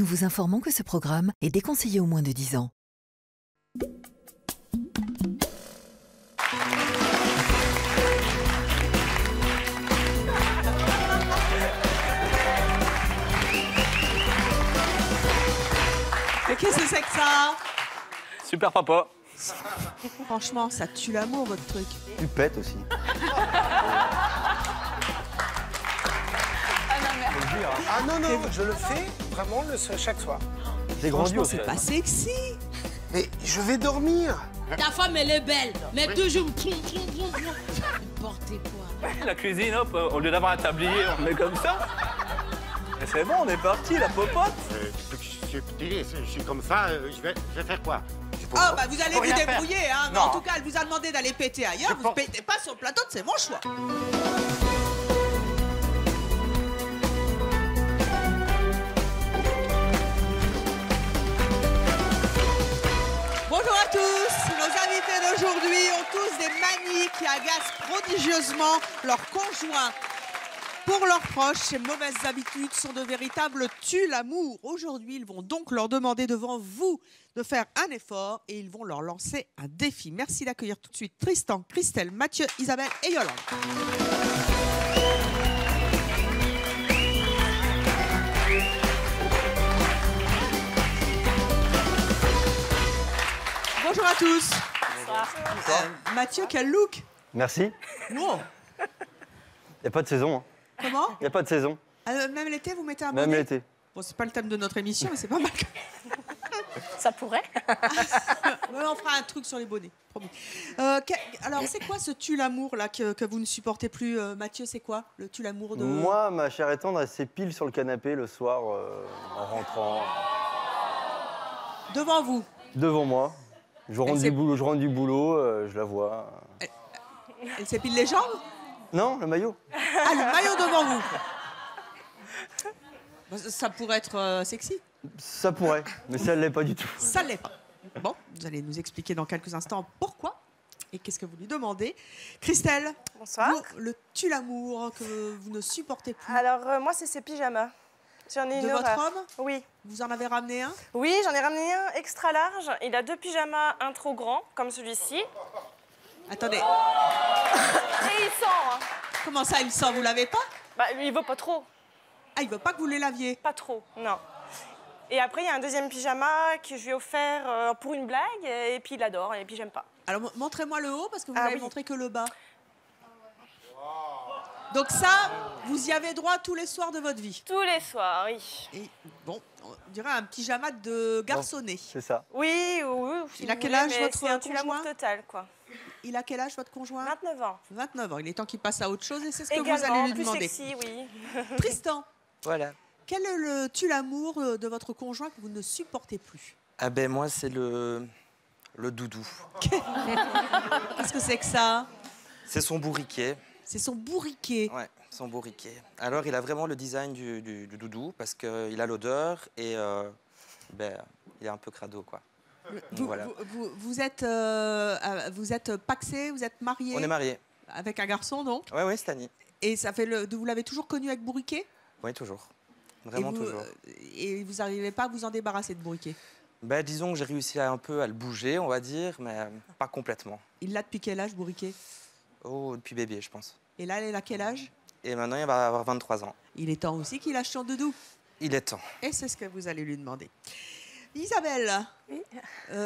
nous vous informons que ce programme est déconseillé aux moins de 10 ans. Mais qu'est-ce que c'est que ça? Super papa. Franchement, ça tue l'amour, votre truc. Tu pètes aussi. Ah non, non, je le fais vraiment chaque soir. C'est grandiose. C'est pas sexy. Mais je vais dormir. Ta femme, elle est belle, mais toujours... N'importe quoi. La cuisine, hop, au lieu d'avoir un tablier, on met comme ça. Et c'est bon, on est parti, la popote. Je suis comme ça, je vais faire quoi? Ah, bah vous allez vous rien faire. débrouiller, hein. Mais Non. en tout cas, elle vous a demandé d'aller péter ailleurs. Vous ne pétez pas sur le plateau, c'est mon choix. Bonjour à tous. Nos invités d'aujourd'hui ont tous des manies qui agacent prodigieusement leurs conjoints. Pour leurs proches, ces mauvaises habitudes sont de véritables tue-l'amour. Aujourd'hui, ils vont donc leur demander devant vous de faire un effort et ils vont leur lancer un défi. Merci d'accueillir tout de suite Tristan, Christelle, Mathieu, Isabelle et Yolande. Bonjour à tous. Mathieu, quel look? Merci. Wow. Il n'y a pas de saison. Hein. Comment? Il n'y a pas de saison. Même l'été, vous mettez un Même bonnet? l'été. Bon, c'est pas le thème de notre émission, mais c'est pas mal. Ça pourrait. Ouais, on fera un truc sur les bonnets, promis. Alors, c'est quoi ce tue-l'amour là que vous ne supportez plus, Mathieu? C'est quoi le tue-l'amour de... Moi, ma chère étendre, elle s'épile sur le canapé le soir en rentrant. Devant vous? Devant moi. Je rentre du boulot, je la vois. Elle s'épile les jambes? Non, le maillot. Ah, le maillot devant vous. Bah, ça pourrait être sexy. Ça pourrait, mais ça ne l'est pas du tout. Ça ne l'est pas. Bon, vous allez nous expliquer dans quelques instants pourquoi et qu'est-ce que vous lui demandez. Christelle, Bonsoir. vous, le tue-l'amour que vous ne supportez plus Alors, moi, c'est ces pyjamas. J'en ai de une votre horreur. homme, Oui. vous en avez ramené un? Oui, j'en ai ramené un extra large. Il a 2 pyjamas, un trop grand, comme celui-ci. Attendez, Et il sent, hein. comment ça, il sent? Vous l'avez pas? Bah, lui, il veut pas trop. Ah, il veut pas que vous les laviez? Pas trop, non. Et après, il y a un deuxième pyjama que je lui ai offert pour une blague. Et puis, il adore. Et puis, j'aime pas. Alors, montrez-moi le haut, parce que vous Ah n'avez oui. montré que le bas. Donc ça, vous y avez droit tous les soirs de votre vie. Tous les soirs, oui. Et bon, on dirait un pyjama de garçonnet. C'est ça. Oui, oui. Si Il a vous quel voulez, âge, mais votre c'est un tue-l'amour conjoint total, quoi. Il a quel âge, votre conjoint? 29 ans. 29 ans. Il est temps qu'il passe à autre chose et c'est ce que Également, vous allez lui plus demander. sexy, oui. Tristan, Voilà. quel est le tue-l'amour de votre conjoint que vous ne supportez plus? Ah ben moi, c'est le doudou. Qu'est-ce que c'est que ça? C'est son bourriquet. C'est son bourriquet. Ouais, son bourriquet. Alors, il a vraiment le design du doudou parce qu'il a l'odeur et ben, il est un peu crado, quoi. Vous, Voilà. vous êtes paxé, vous êtes marié? On est mariés. Avec un garçon, donc? Ouais, ouais, Stani. Et ça fait vous l'avez toujours connu avec bourriquet? Oui, toujours. Vraiment et vous, toujours. Et vous n'arrivez pas à vous en débarrasser de bourriquet? Ben, disons que j'ai réussi un peu à le bouger, on va dire, mais pas complètement. Il l'a depuis quel âge, bourriquet? Oh, depuis bébé, je pense. Et là, elle a quel âge? Et maintenant, il va avoir 23 ans. Il est temps aussi qu'il lâche son doudou. Il est temps. Et c'est ce que vous allez lui demander. Isabelle, Oui.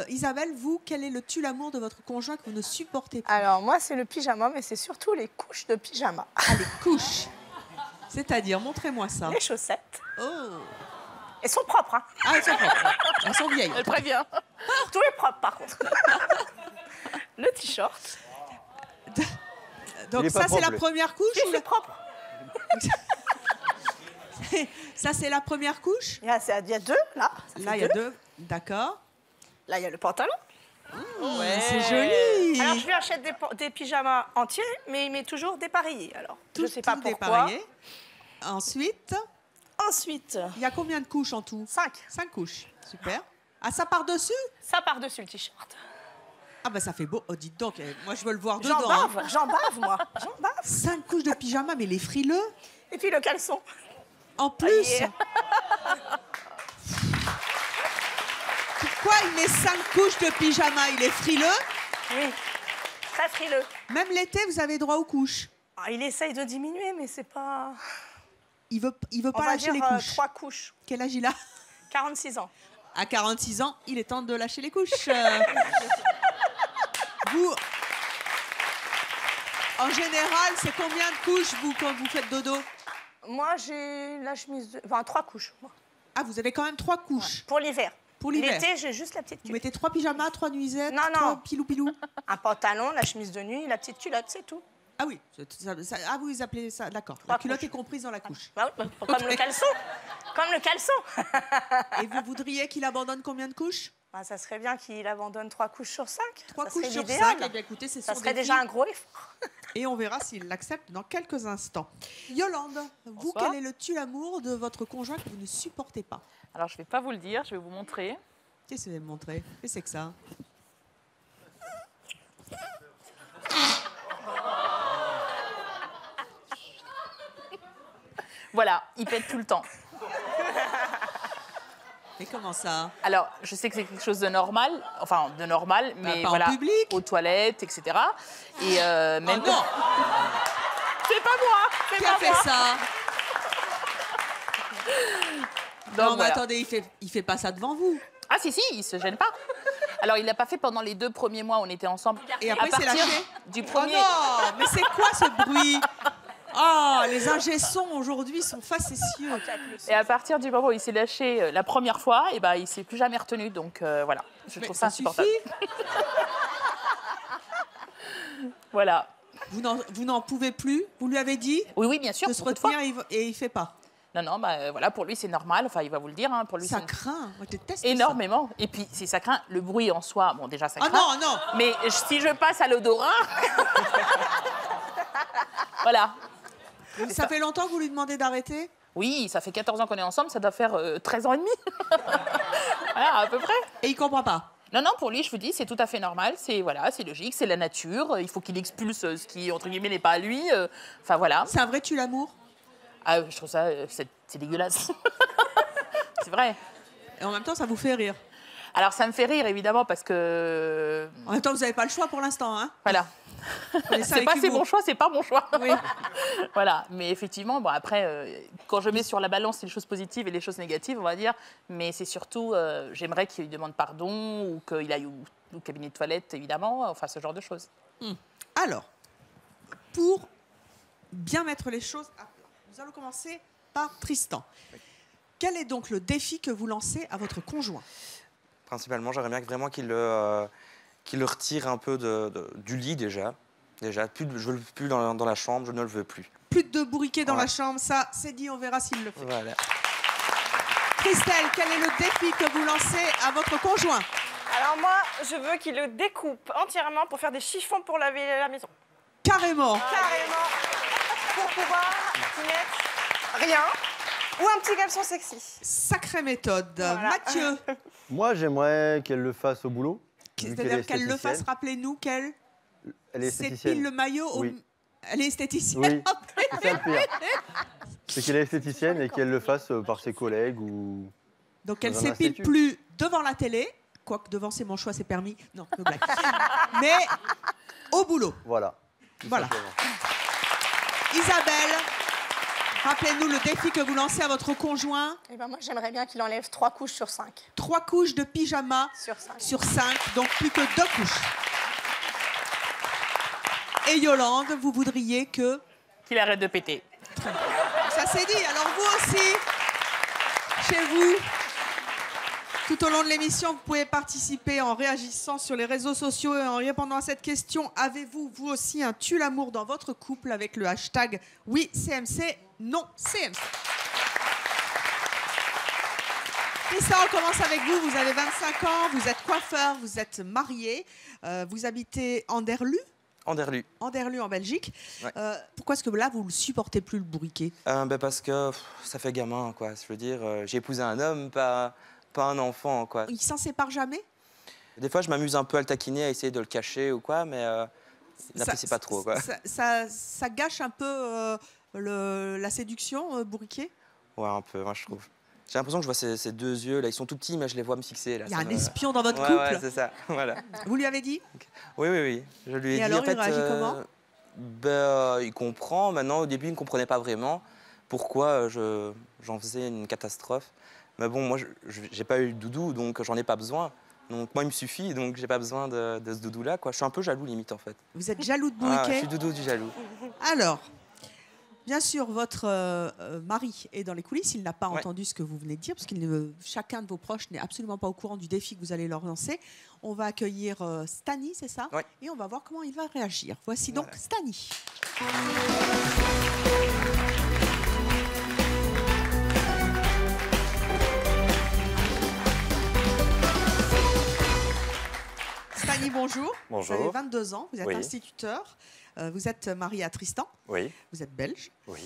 Isabelle, vous, quel est le tue-l'amour de votre conjoint que vous ne supportez pas? Alors, moi, c'est le pyjama, mais c'est surtout les couches de pyjama. Ah, les couches. C'est-à-dire, montrez-moi ça. Les chaussettes. Oh. Elles sont propres, hein. Ah, elles sont propres. Elles sont vieilles. Elle prévient. Tout est propre, par contre. Le t-shirt. Donc Il est pas ça, c'est la propre, lui. première couche Je ou suis propre. Ça, c'est la première couche? Il y a 2, là. Ça Là, fait il y a 2. D'accord. Là, il y a le pantalon. Ouais. C'est joli. Alors, je lui achète des pyjamas entiers, mais il met toujours dépareillés. Alors, je ne sais pas pourquoi. dépareillé. Ensuite, Ensuite, il y a combien de couches en tout? 5. 5 couches. Super. Ah, ça par-dessus? Ça par-dessus le t-shirt. Ah, bah ça fait beau. Oh, dites donc, moi, je veux le voir J'en dedans. hein. bave, moi. J'en bave. 5 couches de pyjama, mais les frileux, Et puis le caleçon. en plus. Yeah. mes 5 couches de pyjama, il est frileux. Oui, très frileux. Même l'été, vous avez droit aux couches. Ah, il essaye de diminuer, mais c'est pas... Il veut On pas va lâcher dire les couches. 3 couches. Quel âge il a? 46 ans. À 46 ans, il est temps de lâcher les couches. Vous, en général, c'est combien de couches, vous, quand vous faites dodo? Moi, j'ai la chemise de... Enfin, 3 couches. Moi. Ah, vous avez quand même 3 couches. Ouais, pour l'hiver. Pour l'hiver. L'été, j'ai juste la petite Vous culotte. mettez 3 pyjamas, 3 nuisettes, Non, 3 pilou-pilou. Un pantalon, la chemise de nuit, la petite culotte, c'est tout. Ah oui, vous appelez ça, d'accord. La culotte est comprise dans la couche. Bah oui, comme le caleçon. Comme le caleçon. Et vous voudriez qu'il abandonne combien de couches? Bah, ça serait bien qu'il abandonne 3 couches sur 5. 3 ça couches serait sur l'idéal. 5, eh bien, écoutez, c'est Ça son serait défi. déjà un gros effort. Et on verra s'il l'accepte dans quelques instants. Yolande, vous, Bonsoir. quel est le tue-l'amour de votre conjoint que vous ne supportez pas? Alors, je ne vais pas vous le dire, je vais vous montrer. Qu'est-ce que vous allez me montrer? Qu'est-ce que c'est que ça? Voilà, il pète tout le temps. Mais comment ça? Alors, je sais que c'est quelque chose de normal, mais pas en voilà, public. aux toilettes, etc. Et même Oh non. c'est pas moi, c'est Qui pas a fait moi. ça? Donc, Non, mais voilà. attendez, il fait pas ça devant vous. Ah si, il se gêne pas. Alors, il l'a pas fait pendant les 2 premiers mois, on était ensemble. Et après, à c'est partir lâché? du Oh premier. non, mais c'est quoi ce bruit? Oh, les ingé-sons aujourd'hui sont facétieux. Et à partir du moment où il s'est lâché la première fois, et ben, il s'est plus jamais retenu. Donc voilà, je trouve ça insupportable. suffit. Voilà. Vous n'en pouvez plus? Vous lui avez dit Oui, bien sûr. de se beaucoup de fois. retenir et il fait pas? Non, voilà, pour lui c'est normal. Enfin, il va vous le dire. Hein, pour lui, Ça c'est craint. Moi, je déteste énormément. Et puis, si ça craint, le bruit en soi, bon, déjà ça ça. craint. Ah non, non. Mais si je passe à l'odorat, voilà. Ça fait longtemps que vous lui demandez d'arrêter? Oui, ça fait 14 ans qu'on est ensemble, ça doit faire 13 ans et demi. Voilà, à peu près. Et il comprend pas? Non, pour lui, je vous dis, c'est tout à fait normal. C'est logique, c'est la nature. Il faut qu'il expulse ce qui, entre guillemets, n'est pas à lui. Enfin, voilà. C'est un vrai tue-l'amour? Ah, je trouve ça, c'est dégueulasse. C'est vrai. Et en même temps, ça vous fait rire? Alors, ça me fait rire, évidemment, parce que... En même temps, vous n'avez pas le choix pour l'instant, hein? Voilà. C'est pas c'est mon choix, c'est pas mon choix. Oui. Voilà, mais effectivement, bon après, quand je mets sur la balance les choses positives et les choses négatives, on va dire, mais c'est surtout, j'aimerais qu'il demande pardon ou qu'il aille au cabinet de toilette, évidemment, enfin ce genre de choses. Alors, pour bien mettre les choses à plat, nous allons commencer par Tristan. Quel est donc le défi que vous lancez à votre conjoint? Principalement, j'aimerais bien vraiment qu'il le retire un peu du lit déjà. Je ne veux plus dans la chambre, je ne le veux plus. Plus de bourriquets dans Ouais. la chambre, ça c'est dit, on verra s'il le fait. Voilà. Christelle, quel est le défi que vous lancez à votre conjoint? Alors moi, je veux qu'il le découpe entièrement pour faire des chiffons pour laver la maison. Carrément. Carrément. Pour pouvoir y mettre rien ou un petit caleçon sexy. Sacrée méthode. Voilà. Mathieu, Moi, j'aimerais qu'elle le fasse au boulot. vu c'est-à-dire est qu'elle le fasse, esthéticienne. rappelez-nous qu'elle Elle est s'épile esthéticienne. le maillot au... Oui. Elle est esthéticienne. Oui. C'est ça le pire. C'est qu'elle est esthéticienne et qu'elle le fasse par ses collègues ou... Donc elle Dans un s'épile institut. plus devant la télé, quoique devant c'est mon choix, c'est permis. Non, je blague. Mais au boulot. Voilà. tout Voilà. simplement. Isabelle, rappelez-nous le défi que vous lancez à votre conjoint. Eh ben moi, j'aimerais bien qu'il enlève 3 couches sur 5. 3 couches de pyjama Sur 5. sur 5, donc plus que 2 couches. Et Yolande, vous voudriez que... Qu'il arrête de péter. Ça c'est dit, alors vous aussi, chez vous, tout au long de l'émission, vous pouvez participer en réagissant sur les réseaux sociaux et en répondant à cette question. Avez-vous, vous aussi, un tue-l'amour dans votre couple avec le hashtag oui CMC, non CMC? Et ça, on commence avec vous. Vous avez 25 ans, vous êtes coiffeur, vous êtes marié, vous habitez Anderlu, Anderlu. Anderlu en Belgique. Ouais. Pourquoi est-ce que là, vous ne supportez plus le bourriquet? Parce que ça fait gamin, quoi. Je veux dire, j'ai épousé un homme, pas un enfant, quoi. Il s'en sépare jamais? Des fois, je m'amuse un peu à le taquiner, à essayer de le cacher ou quoi, mais il n'apprécie pas trop, quoi. Ça gâche un peu la séduction, bourriquet? Ouais, un peu, moi, je trouve. J'ai l'impression que je vois ses deux yeux, là, ils sont tout petits, mais je les vois me fixer. Là, Il y a un espion dans votre couple. Ouais, c'est ça, voilà. Vous lui avez dit? Oui. Je lui ai dit, alors, en fait, il réagit comment? Il comprend. Maintenant, au début, il ne comprenait pas vraiment pourquoi j'en faisais une catastrophe. Mais bon, moi, j'ai pas eu de doudou, donc j'en ai pas besoin. Donc moi, il me suffit, donc j'ai pas besoin de ce doudou-là, quoi. Je suis un peu jaloux, limite, en fait. Vous êtes jaloux de Bourriquet? Je suis doudou du jaloux. Alors, bien sûr, votre mari est dans les coulisses. Il n'a pas entendu ce que vous venez de dire, parce que chacun de vos proches n'est absolument pas au courant du défi que vous allez leur lancer. On va accueillir Stani, c'est ça? Oui. Et on va voir comment il va réagir. Voici donc Stani. Stani, bonjour. Bonjour. Vous avez 22 ans, vous êtes Oui. instituteur. Vous êtes marié à Tristan. Oui. Vous êtes belge. Oui.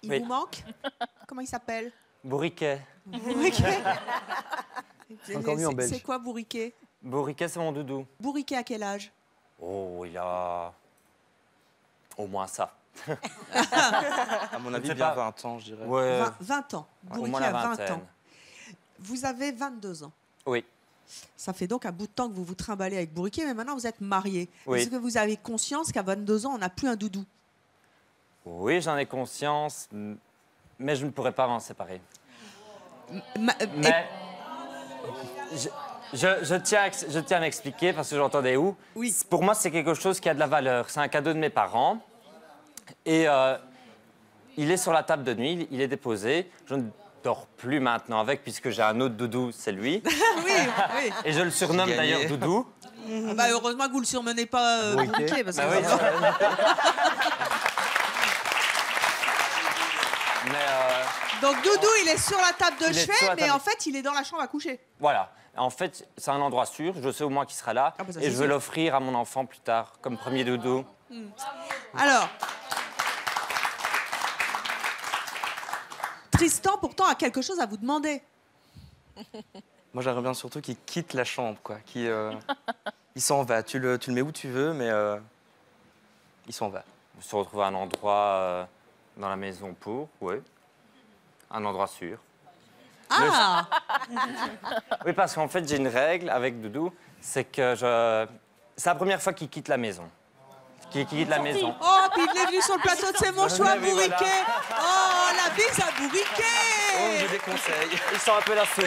Il Oui. vous manque? Comment il s'appelle? Bourriquet. Bourriquet. Encore mieux en belge. C'est quoi Bourriquet? Bourriquet, c'est mon doudou. Bourriquet à quel âge? Oh, il a au moins ça. À mon Je avis, sais bien pas. 20 ans, je dirais. Ouais. 20 ans. Au Bourriquet moins la a 20 vingtaine. ans. Vous avez 22 ans. Oui. Ça fait donc un bout de temps que vous vous trimballez avec Bourriquet, mais maintenant vous êtes marié. Oui. Est-ce que vous avez conscience qu'à 22 ans, on n'a plus un doudou? Oui, j'en ai conscience, mais je ne pourrais pas m'en séparer. Mais je tiens à m'expliquer parce que j'entendais où. Oui. Pour moi, c'est quelque chose qui a de la valeur. C'est un cadeau de mes parents. Et il est sur la table de nuit, il est déposé. Je ne dors plus maintenant avec puisque j'ai un autre doudou, c'est lui. Oui. Et je le surnomme J'ai gagné. d'ailleurs Doudou. Ah bah, heureusement que vous ne le surmenez pas Bourriquet. Parce que Bah oui. Mais Donc Doudou, il est sur la table de Il est chevet, sur la mais table. en fait, il est dans la chambre à coucher. voilà. En fait, c'est un endroit sûr. Je sais au moins qu'il sera là. Ah bah ça, et c'est je vais sûr. l'offrir à mon enfant plus tard, comme premier doudou. Alors, Tristan, pourtant, a quelque chose à vous demander. Moi, j'aimerais bien surtout qu'il quitte la chambre, quoi. Il s'en va. Tu le mets où tu veux, mais il s'en va. Se retrouver un endroit dans la maison pour, oui. Un endroit sûr. Ah, Oui, parce qu'en fait, j'ai une règle avec Doudou, c'est que c'est la première fois qu'il quitte la maison. Qu'il quitte la maison. oh, puis il est venu sur le plateau de C'est mon choix, Oui, voilà. Bourriquet. Oh, la bise à Oh, Bourriquet. j'ai des conseils. Il sent un peu la soupe.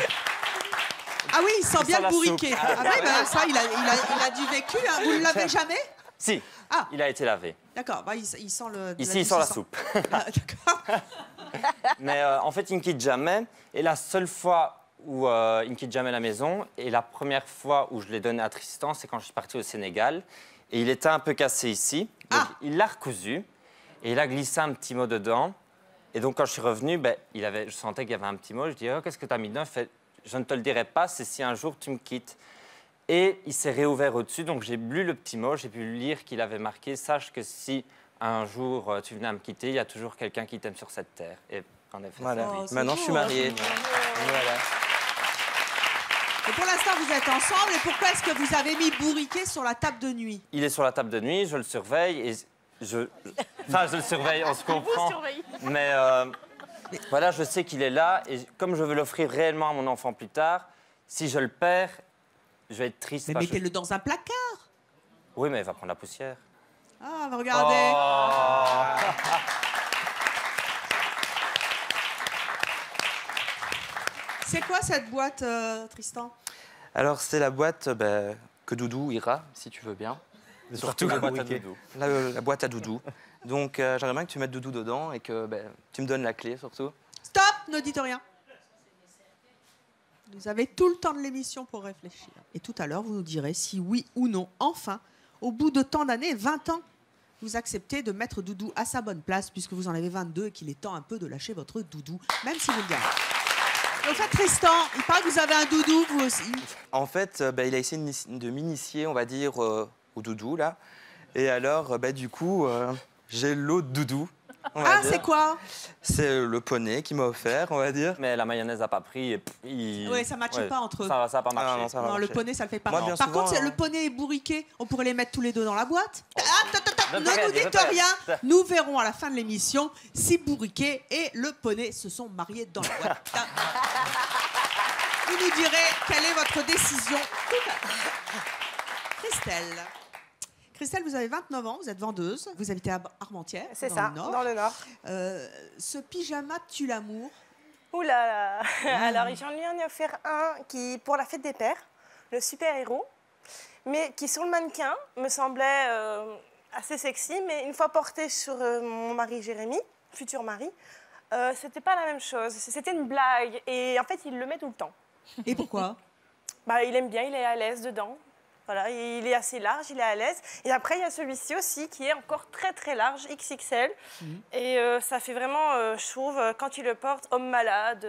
Ah oui, il sent bien sent le la Bourriquet. soupe. Ah oui, bah, ça, il a du vécu. Hein. Vous ne l'avez jamais? Si, Ah. il a été lavé. D'accord, bah, il sent le... Ici, il sent la soupe. Ah, d'accord. Mais en fait, il ne quitte jamais. Et la seule fois où il ne quitte jamais la maison, et la première fois où je l'ai donné à Tristan, c'est quand je suis parti au Sénégal. Et il était un peu cassé ici. Donc, il l'a recousu. Et il a glissé un petit mot dedans. Et donc, quand je suis revenu, je sentais qu'il y avait un petit mot. Je dis, oh, qu'est-ce que tu as mis dedans? Il fait, je ne te le dirai pas, c'est si un jour tu me quittes. Et il s'est réouvert au-dessus. Donc, j'ai lu le petit mot. J'ai pu lire qu'il avait marqué, sache que si un jour tu venais à me quitter, il y a toujours quelqu'un qui t'aime sur cette terre. Et en effet, Voilà. Oh, c'est Maintenant, beau, je suis marié. voilà. Et pour l'instant, vous êtes ensemble. Et pourquoi est-ce que vous avez mis Bourriquet sur la table de nuit? Il est sur la table de nuit, je le surveille et je le surveille, on se comprend. Mais voilà, je sais qu'il est là et comme je veux l'offrir réellement à mon enfant plus tard, si je le perds, je vais être triste. Mais parce que- mettez-le dans un placard. Oui, mais il va prendre la poussière. Ah, regardez. C'est quoi cette boîte, Tristan? Alors, c'est la boîte que Doudou ira, si tu veux bien. Surtout la boîte à doudou. La boîte à Doudou. Donc, j'aimerais bien que tu mettes Doudou dedans et que tu me donnes la clé, surtout. Stop, ne dites rien. Vous avez tout le temps de l'émission pour réfléchir. Et tout à l'heure, vous nous direz si oui ou non, enfin, au bout de tant d'années, 20 ans, vous acceptez de mettre Doudou à sa bonne place, puisque vous en avez 22 et qu'il est temps un peu de lâcher votre Doudou, même si vous le gardez. Au fait, Tristan, il paraît que vous avez un Doudou, vous aussi. En fait, il a essayé de m'initier, on va dire, au Doudou, là. Et alors, du coup, j'ai l'autre Doudou. Ah, c'est quoi? C'est le poney qui m'a offert, on va dire. Mais la mayonnaise n'a pas pris. Et Oui, ça ne matche pas entre eux. Ça n'a pas marché. Ah, non, ça va Non, le marcher. poney, ça le fait pas. Moi, bien Par souvent, contre, le poney et Bourriquet, on pourrait les mettre tous les deux dans la boîte. Ah, ne nous dites rien. Nous verrons à la fin de l'émission si Bourriquet et le poney se sont mariés dans la boîte. Vous nous direz quelle est votre décision tout à l'heure. Christelle. Christelle, vous avez 29 ans, vous êtes vendeuse, vous habitez à Armentières, C'est dans ça, le Nord. dans le Nord. Ce pyjama tue l'amour. Ouh là là. Alors, j'en lui en ai offert un qui, pour la fête des pères, le super-héros, mais qui, sur le mannequin, me semblait assez sexy, mais une fois porté sur mon mari Jérémy, futur mari, c'était pas la même chose. C'était une blague, et en fait, il le met tout le temps. Et pourquoi? Bah, il aime bien, il est à l'aise dedans. Voilà, il est assez large, il est à l'aise. Et après, il y a celui-ci aussi qui est encore très très large, XXL. Et ça fait vraiment, je trouve, quand il le porte, homme malade.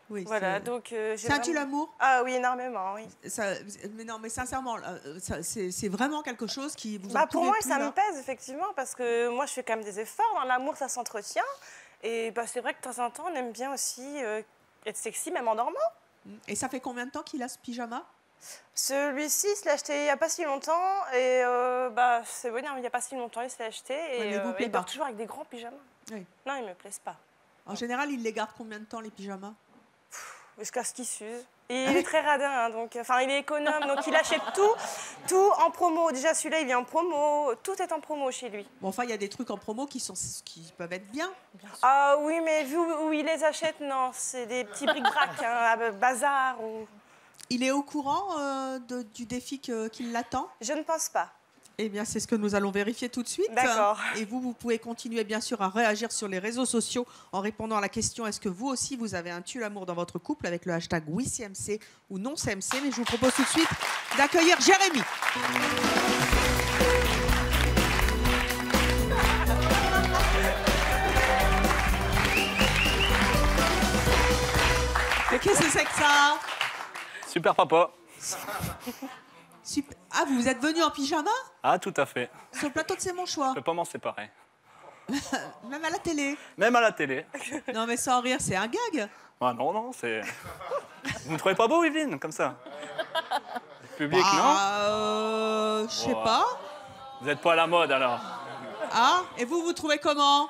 Oui, voilà, donc c'est un tue l'amour? Ah oui, énormément, oui. Mais non, mais sincèrement, c'est vraiment quelque chose qui vous en pour pouvez moi, plus, ça là. me pèse, effectivement, parce que moi, je fais quand même des efforts. Dans l'amour, ça s'entretient. Et bah, c'est vrai que de temps en temps, on aime bien aussi être sexy, même en dormant. Et ça fait combien de temps qu'il a ce pyjama? Celui-ci, il se l'a acheté il n'y a pas si longtemps. Et bah, c'est bon, il n'y a pas si longtemps, il se l'a acheté. Et mais vous plaît il pas. dort toujours avec des grands pyjamas. Oui. Non, ils ne me plaisent pas. En général, il les garde combien de temps, les pyjamas? Jusqu'à ce qu'il s'use. Et il est très radin, hein, donc, enfin, il est économe, donc il achète tout en promo. Déjà, celui-là, il est en promo. Tout est en promo chez lui. Bon, enfin, il y a des trucs en promo qui peuvent être bien. Ah oui, mais vu où il les achète, non, c'est des petits bric-brac, hein, à bazar ou... Il est au courant du défi qui l'attend? Je ne pense pas. Eh bien, c'est ce que nous allons vérifier tout de suite. D'accord. Et vous pouvez continuer, bien sûr, à réagir sur les réseaux sociaux en répondant à la question: est-ce que vous aussi, vous avez un tue l'amour dans votre couple, avec le hashtag WeCMC ou non CMC. Mais je vous propose tout de suite d'accueillir Jérémy. Mais qu'est-ce que c'est que ça? Super papa. Super. Ah, vous êtes venu en pyjama? Ah, tout à fait. Sur le plateau de C'est mon choix? Je peux pas m'en séparer. Même à la télé? Même à la télé. Non, mais sans rire, c'est un gag. Ah non, non, c'est... Vous me trouvez pas beau, Yveline, comme ça? Le public, non? Je sais pas. Vous n'êtes pas à la mode, alors? Ah, et vous trouvez comment?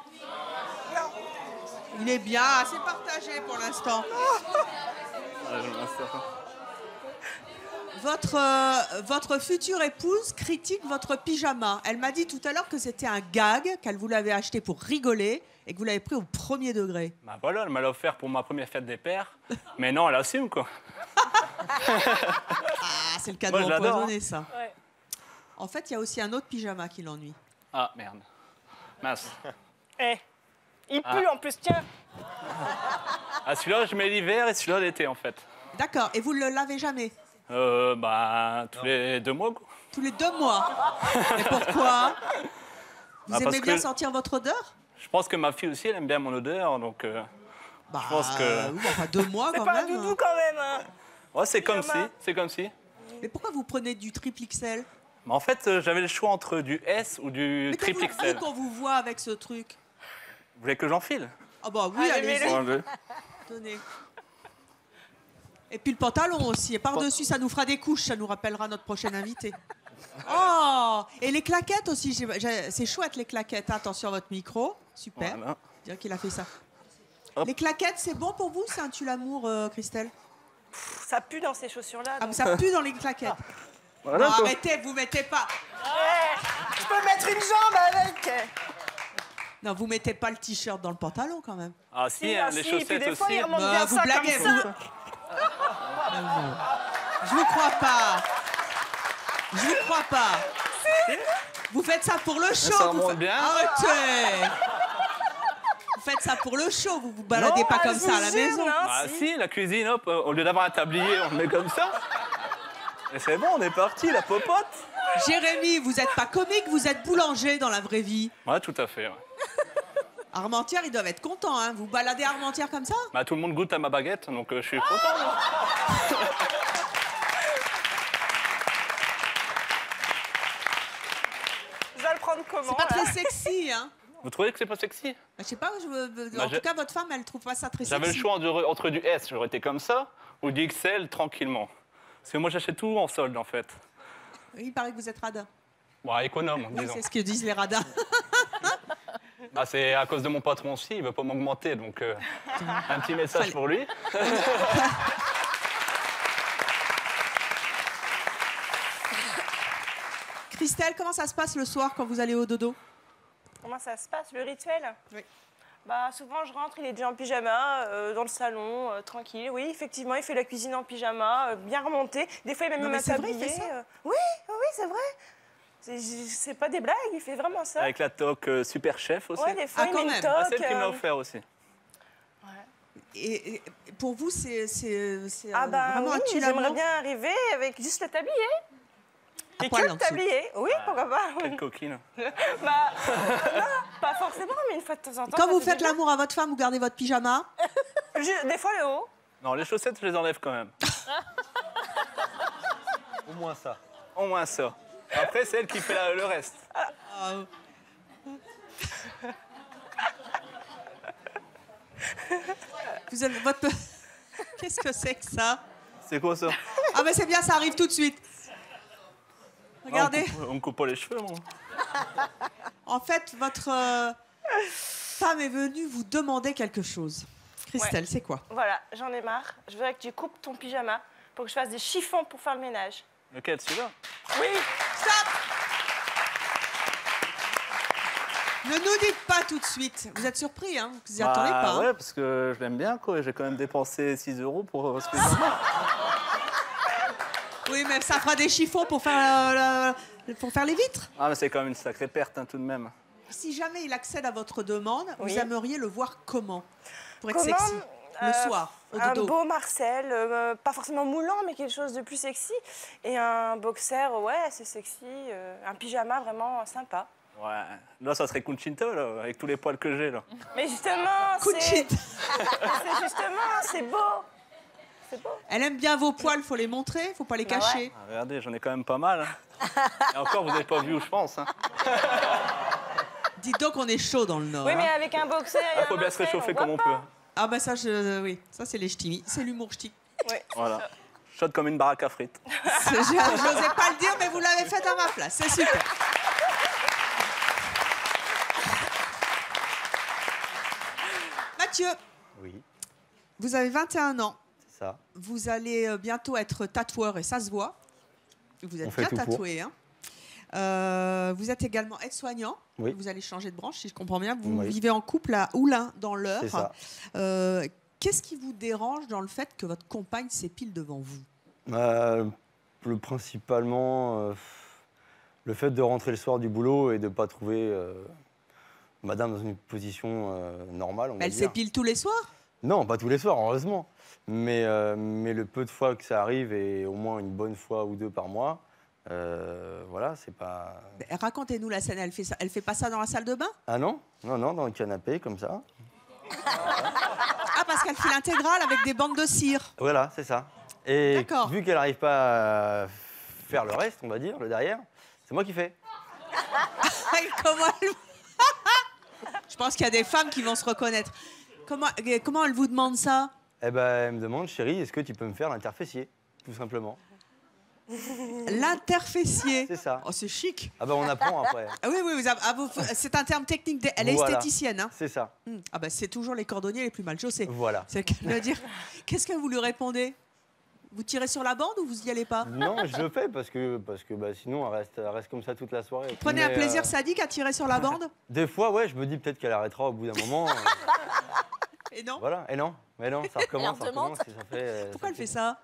Il est bien, assez partagé pour l'instant. Votre future épouse critique votre pyjama. Elle m'a dit tout à l'heure que c'était un gag, qu'elle vous l'avait acheté pour rigoler et que vous l'avez pris au premier degré. Bah voilà, elle m'a offert pour ma première fête des pères. Mais non, elle assume, quoi. Ah, c'est le cadeau Moi, je l'adore, empoisonné, ça. Ouais. En fait, il y a aussi un autre pyjama qui l'ennuie. Ah, merde. Mince. Il pue en plus, tiens. Ah, celui-là, je mets l'hiver et celui-là, l'été, en fait. D'accord, et vous ne le lavez jamais? Bah, tous les 2 mois, quoi. Tous les 2 mois? Et pourquoi? Vous Parce aimez bien que sentir votre odeur? Je pense que ma fille aussi, elle aime bien mon odeur, donc je pense que... Oui, enfin 2 mois quand C'est pas même. un doudou quand même. Hein. Ouais, c'est comme si, c'est comme si. Mais pourquoi vous prenez du triple XL? Mais en fait, j'avais le choix entre du S ou du Mais triple qu'est-ce que vous XL. dites qu'on vous voit avec ce truc? Vous voulez que j'enfile? Ah bah oui, allez-y. Allez. Tenez. Et puis le pantalon aussi. Et par-dessus, ça nous fera des couches. Ça nous rappellera notre prochaine invité. Oh! Et les claquettes aussi. C'est chouette, les claquettes. Attention à votre micro. Super. Voilà. Dire qu'il a fait ça. Hop. Les claquettes, c'est bon pour vous? C'est un tue l'amour, Christelle? Ça pue dans ces chaussures-là. Ah, mais ça pue dans les claquettes. Voilà, Non, quoi. arrêtez, vous mettez pas. Je peux mettre une jambe avec. Non, vous mettez pas le t-shirt dans le pantalon quand même. Ah si, hein, les puis chaussettes des fois, aussi. il remonte bien vous ça blaguez, comme ça. Je vous crois pas. Je vous crois pas. Vous faites ça pour le show. ça vous remonte faites- bien. Arrêtez. Vous faites ça pour le show. Vous vous baladez Non, pas comme je ça à vous la jure, maison. non. Ah si, la cuisine, hop, au lieu d'avoir un tablier, on le met comme ça. Et c'est bon, on est parti, la popote. Jérémy, vous êtes pas comique, vous êtes boulanger dans la vraie vie. Ouais, tout à fait. Ouais. Armentières, ils doivent être contents. Hein. Vous baladez à Armentières comme ça? Bah, tout le monde goûte à ma baguette, donc je suis content. moi. Je vais le prendre comment? C'est pas là très sexy, hein? Vous trouvez que c'est pas sexy? Je sais pas, Bah, en tout cas, votre femme, elle trouve pas ça très sexy. J'avais le choix entre du S, j'aurais été comme ça, ou du XL tranquillement. Parce que moi, j'achète tout en solde, en fait. Oui, il paraît que vous êtes radin. Bon, économe, Oui, disons. c'est ce que disent les radars. Bah, c'est à cause de mon patron aussi, il veut pas m'augmenter, donc un petit message pour lui. Christelle, comment ça se passe le soir quand vous allez au dodo? Comment ça se passe, le rituel? Oui. Bah, souvent, je rentre, il est déjà en pyjama, dans le salon, tranquille. Oui, effectivement, il fait la cuisine en pyjama, bien remonté. Des fois, il m'a Non, même mais c'est vrai, il habillé. fait ça Oui, c'est vrai. C'est pas des blagues, il fait vraiment ça. Avec la toque super chef aussi. Ouais, des fois, il met une toque. Ah, celle qui me l'a offert aussi. Et pour vous, c'est Ah bah vraiment un oui, tue j'aimerais l'amour? bien arriver avec juste le tablier. À Et poil que en le dessous. tablier, oui, pourquoi pas. Quelle coquine. Bah, non, pas forcément, mais une fois de temps en temps. Quand ça vous fait faites du bien. l'amour à votre femme, vous gardez votre pyjama? Des fois le haut. Non, les chaussettes, je les enlève quand même. Au moins ça. Au moins ça. Après, c'est elle qui fait le reste. Vous avez votre... Qu'est-ce que c'est que ça? C'est quoi ça? Ah mais c'est bien, ça arrive tout de suite. Regardez. On me coupe pas les cheveux, moi. En fait, votre femme est venue vous demander quelque chose. Christelle, Ouais. c'est quoi? Voilà, j'en ai marre. Je voudrais que tu coupes ton pyjama pour que je fasse des chiffons pour faire le ménage. Lequel, celui-là? Oui, stop! Ne nous dites pas tout de suite. Vous êtes surpris, hein? Vous n'y attendez pas. Hein? Ouais, parce que je l'aime bien, quoi. J'ai quand même dépensé 6 € pour ce pyjama. Oui, mais ça fera des chiffons pour faire les vitres. Ah, mais c'est quand même une sacrée perte, hein, tout de même. Si jamais il accède à votre demande, Oui. vous aimeriez le voir comment? Pour être Comment sexy. Le soir, au Un dodo. beau Marcel, pas forcément moulant, mais quelque chose de plus sexy. Et un boxer, ouais, assez sexy. Un pyjama vraiment sympa. Ouais. Là, ça serait Conchita, là, avec tous les poils que j'ai, là. Mais justement, Conchita. c'est beau. C'est beau. Elle aime bien vos poils, faut les montrer, faut pas les Bah ouais. cacher. Ah, regardez, j'en ai quand même pas mal. Hein. Et encore, vous n'avez pas vu où je pense. Hein. Dites donc qu'on est chaud dans le Nord. Oui, hein. mais avec un boxer. Il faut bien se réchauffer comme on peut. Ah bah ça, oui, ça c'est les ch'tis. C'est l'humour ch'ti. Voilà. Chaude comme une baraque à frites. Je n'osais pas le dire, mais vous l'avez fait à ma place. C'est super. Mathieu, Oui, vous avez 21 ans. c'est ça. Vous allez bientôt être tatoueur et ça se voit. Vous êtes On fait bien tout pour. tatoué. Hein. Vous êtes également aide-soignant. Oui. Vous allez changer de branche, si je comprends bien. Vous Oui. vivez en couple à Oulin, dans l'Eure. C'est ça. Qu'est-ce qui vous dérange dans le fait que votre compagne s'épile devant vous? Principalement, le fait de rentrer le soir du boulot et de ne pas trouver madame dans une position normale, on va Elle dire. s'épile tous les soirs? Non, pas tous les soirs, heureusement. Mais le peu de fois que ça arrive, et au moins une bonne fois ou deux par mois, voilà, c'est pas... Racontez-nous la scène. Elle fait pas ça dans la salle de bain? Ah non? Non, non, dans le canapé, comme ça. Ah, parce qu'elle fait l'intégrale avec des bandes de cire. Voilà, c'est ça. Et D'accord. vu qu'elle n'arrive pas à faire le reste, on va dire, le derrière, c'est moi qui fais. Comment elle... Je pense qu'il y a des femmes qui vont se reconnaître. Comment elle vous demande ça? Eh ben, elle me demande, chérie, est-ce que tu peux me faire l'interfessier? Tout simplement. L'interfessier. C'est ça. Oh, c'est chic. Ah ben, on apprend après. Ah oui, c'est un terme technique. Elle est Voilà. esthéticienne. Hein. C'est ça. Ah ben, c'est toujours les cordonniers les plus mal chaussés. Voilà. C'est le cas de le dire. Qu'est-ce que vous lui répondez? Vous tirez sur la bande ou vous y allez pas? Non, je le fais parce que bah, sinon, elle reste comme ça toute la soirée. Prenez un Mais, plaisir sadique à tirer sur la bande? Des fois, ouais, je me dis peut-être qu'elle arrêtera au bout d'un moment. Et non? Voilà, et non, mais non, ça recommence, ça Elle recommence. demande. Et ça fait, Pourquoi elle fait ça?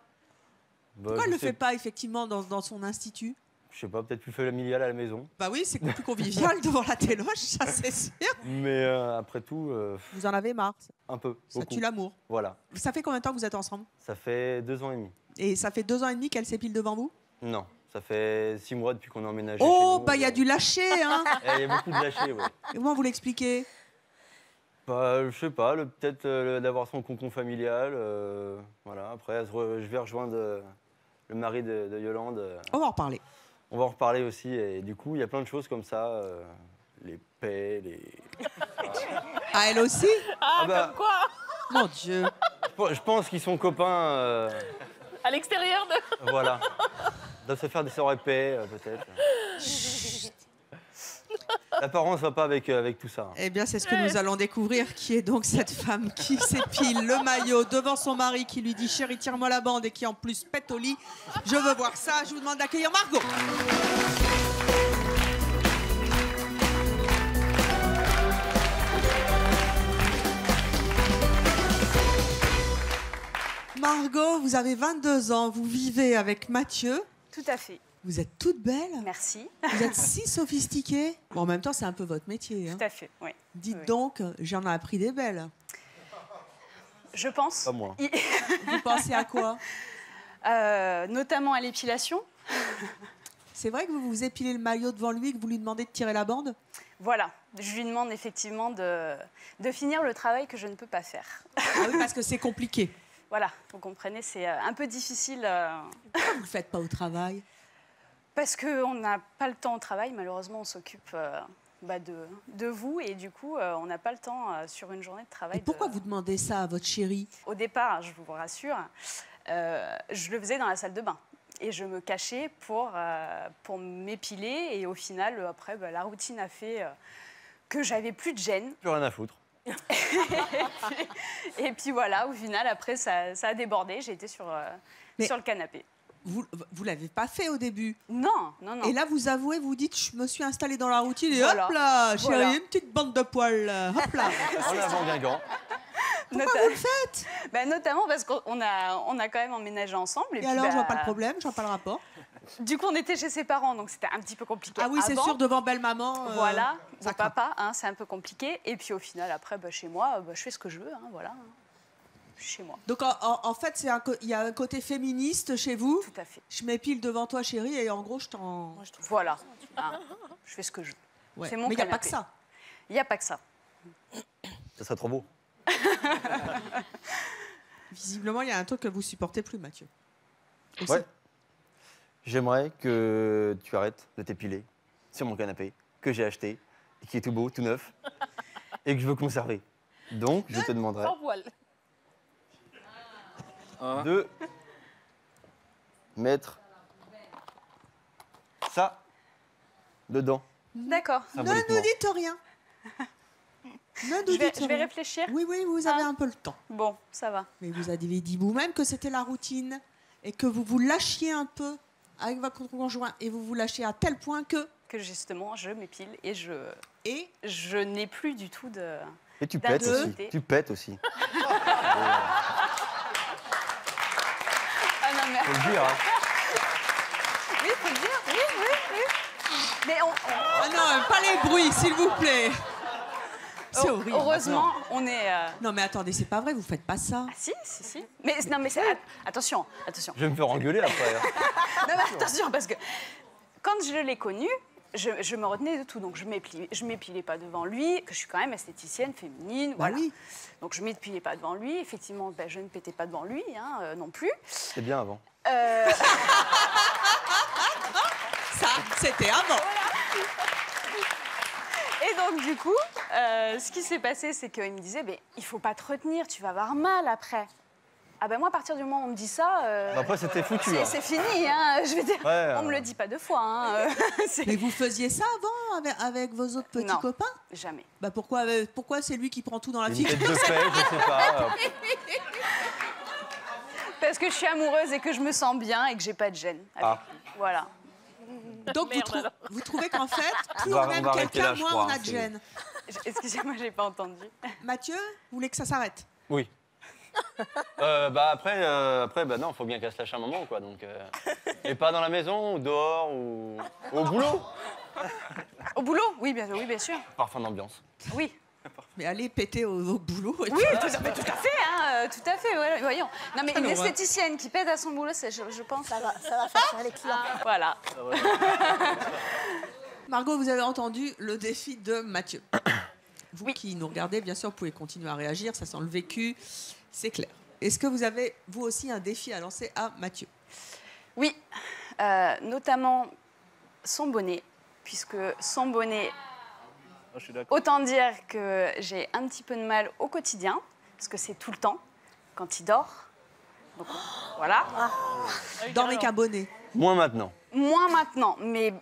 Bah, Pourquoi elle je le sais- fait pas effectivement dans son institut? Je sais pas, peut-être plus familial à la maison. Bah oui, c'est plus convivial devant la téloche, ça c'est sûr. Mais après tout, Vous en avez marre. un peu. Ça beaucoup. tue l'amour. Voilà. Ça fait combien de temps que vous êtes ensemble? Ça fait 2 ans et demi. Et ça fait 2 ans et demi qu'elle s'épile devant vous? Non, ça fait 6 mois depuis qu'on a emménagé. Oh, chez nous. bah il y a du lâcher, hein. Il y a beaucoup de lâcher, oui. Comment vous l'expliquez? Bah, je sais pas, peut-être d'avoir son cocon familial. Voilà. Après, je vais rejoindre le mari de Yolande. On va en reparler. On va en reparler aussi. Et du coup, il y a plein de choses comme ça. Les paix, les... Ah, elle aussi? Ah, bah, comme quoi? Mon Dieu. Je pense qu'ils sont copains. À l'extérieur de... Voilà. Ils doivent se faire des soirées paix, peut-être. Chut. L'apparence va pas avec tout ça. Eh bien, c'est ce que nous allons découvrir. Qui est donc cette femme qui s'épile le maillot devant son mari, qui lui dit « Chérie, tire-moi la bande » et qui en plus pète au lit. Je veux voir ça. Je vous demande d'accueillir Margot. Margot, vous avez 22 ans, vous vivez avec Mathieu. Tout à fait. Vous êtes toute belle. Merci. Vous êtes si sophistiquée. Bon, en même temps, c'est un peu votre métier. Hein. Tout à fait, oui. Dites Oui. donc, j'en ai appris des belles. Je pense. Pas moi. Vous pensez à quoi? Notamment à l'épilation. C'est vrai que vous vous épilez le maillot devant lui et que vous lui demandez de tirer la bande? Voilà. Je lui demande effectivement de finir le travail que je ne peux pas faire. Ah oui, parce que c'est compliqué. Voilà, vous comprenez, c'est un peu difficile. Pourquoi vous ne le faites pas au travail? Parce qu'on n'a pas le temps au travail. Malheureusement, on s'occupe de vous et du coup, on n'a pas le temps sur une journée de travail. Et pourquoi vous demandez ça à votre chérie? Au départ, je vous rassure, je le faisais dans la salle de bain. Et je me cachais pour m'épiler. Et au final, après, la routine a fait que j'avais plus de gêne. Plus rien à foutre. et puis voilà, au final, après, ça a débordé. J'ai été sur le canapé. Vous ne l'avez pas fait au début? Non, non, non. Et là, vous avouez, vous dites, je me suis installée dans la routine et Voilà. hop là, chérie, Voilà. une petite bande de poils. Hop là. En avant Guingamp. Pourquoi vous le faites? Notamment parce qu'on a quand même emménagé ensemble. Et alors, je vois pas le problème, je vois pas le rapport. Du coup, on était chez ses parents, donc c'était un petit peu compliqué. Ah oui, c'est avant. sûr, devant belle-maman. Voilà, ça mon papa, hein, c'est un peu compliqué. Et puis au final, après, chez moi, je fais ce que je veux, hein, voilà. Je suis chez moi. Donc en fait, il y a un côté féministe chez vous. Tout à fait. Je m'épile devant toi, chérie, et en gros, je t'en... Voilà, hein, je fais ce que je veux. Ouais. C'est mon Mais il n'y a pas canapé. que ça. Il n'y a pas que ça. Ça serait trop beau. Visiblement, il y a un truc que vous supportez plus, Mathieu. Aussi. Ouais. J'aimerais que tu arrêtes de t'épiler sur mon canapé que j'ai acheté et qui est tout beau, tout neuf et que je veux conserver. Donc, je te demanderai Sans voile. de mettre ça dedans. D'accord. Ne Symboliquement. nous dites rien. Ne nous dites Je vais rien. réfléchir. Oui, oui, vous avez un peu le temps. Bon, ça va. Mais vous avez dit vous-même que c'était la routine et que vous vous lâchiez un peu avec votre conjoint et vous vous lâchiez à tel point que justement, je m'épile et je n'ai plus du tout de... Et tu pètes aussi. d'intimité. Tu pètes aussi. Ah non, mais... Faut le dire, hein. Oui, faut le dire, oui. Mais Ah non, pas les bruits, s'il vous plaît. C'est horrible. Heureusement, on est... Non mais attendez, c'est pas vrai, vous faites pas ça. Ah si. Mais non, mais attention. Je vais me faire engueuler après. Hein. Non, mais attention, parce que quand je l'ai connu, je me retenais de tout. Donc, je m'épilais pas devant lui, que je suis quand même esthéticienne, féminine. Bah voilà. oui. Donc, je m'épilais pas devant lui. Effectivement, je ne pétais pas devant lui non plus. C'est bien avant. Ça, c'était avant. Et donc, du coup, ce qui s'est passé, c'est qu'il me disait, il faut pas te retenir, tu vas avoir mal après. Ah ben moi, à partir du moment où on me dit ça... Après, c'était foutu. Hein. C'est fini, hein, je veux dire. Ouais, on me le dit pas deux fois. Hein, Mais vous faisiez ça avant avec vos autres petits Non. copains? Jamais. Bah pourquoi c'est lui qui prend tout dans la Une figure? tête de paix, je sais pas. Parce que je suis amoureuse et que je me sens bien et que j'ai pas de gêne. avec lui. Voilà. Donc vous trouvez qu'en fait, plus On va on aime arrêter quelqu'un, là, je moins crois, on a hein, de c'est- gêne. Excusez-moi, j'ai pas entendu. Mathieu, vous voulez que ça s'arrête? Oui. Après, non, faut bien qu'elle se lâche un moment, quoi. Donc, et pas dans la maison, ou dehors, ou au boulot. Au boulot? Oui, bien sûr. Parfum d'ambiance. Oui. Mais allez péter au boulot. Et Oui, puis- tout à fait, hein, tout à fait, voilà, voyons. Non, mais Quelle une horreur. esthéticienne qui pète à son boulot, je pense... Ça va faire faire les clients. Voilà. Margot, vous avez entendu le défi de Mathieu. Vous qui nous regardez, bien sûr, vous pouvez continuer à réagir, ça sent le vécu, c'est clair. Est-ce que vous avez, vous aussi, un défi à lancer à Mathieu? Oui, notamment son bonnet, puisque son bonnet, Je suis d'accord. autant dire que j'ai un petit peu de mal au quotidien, parce que c'est tout le temps, quand il dort. Donc, voilà. Dans les cabonnets. Moins maintenant. Moins maintenant, mais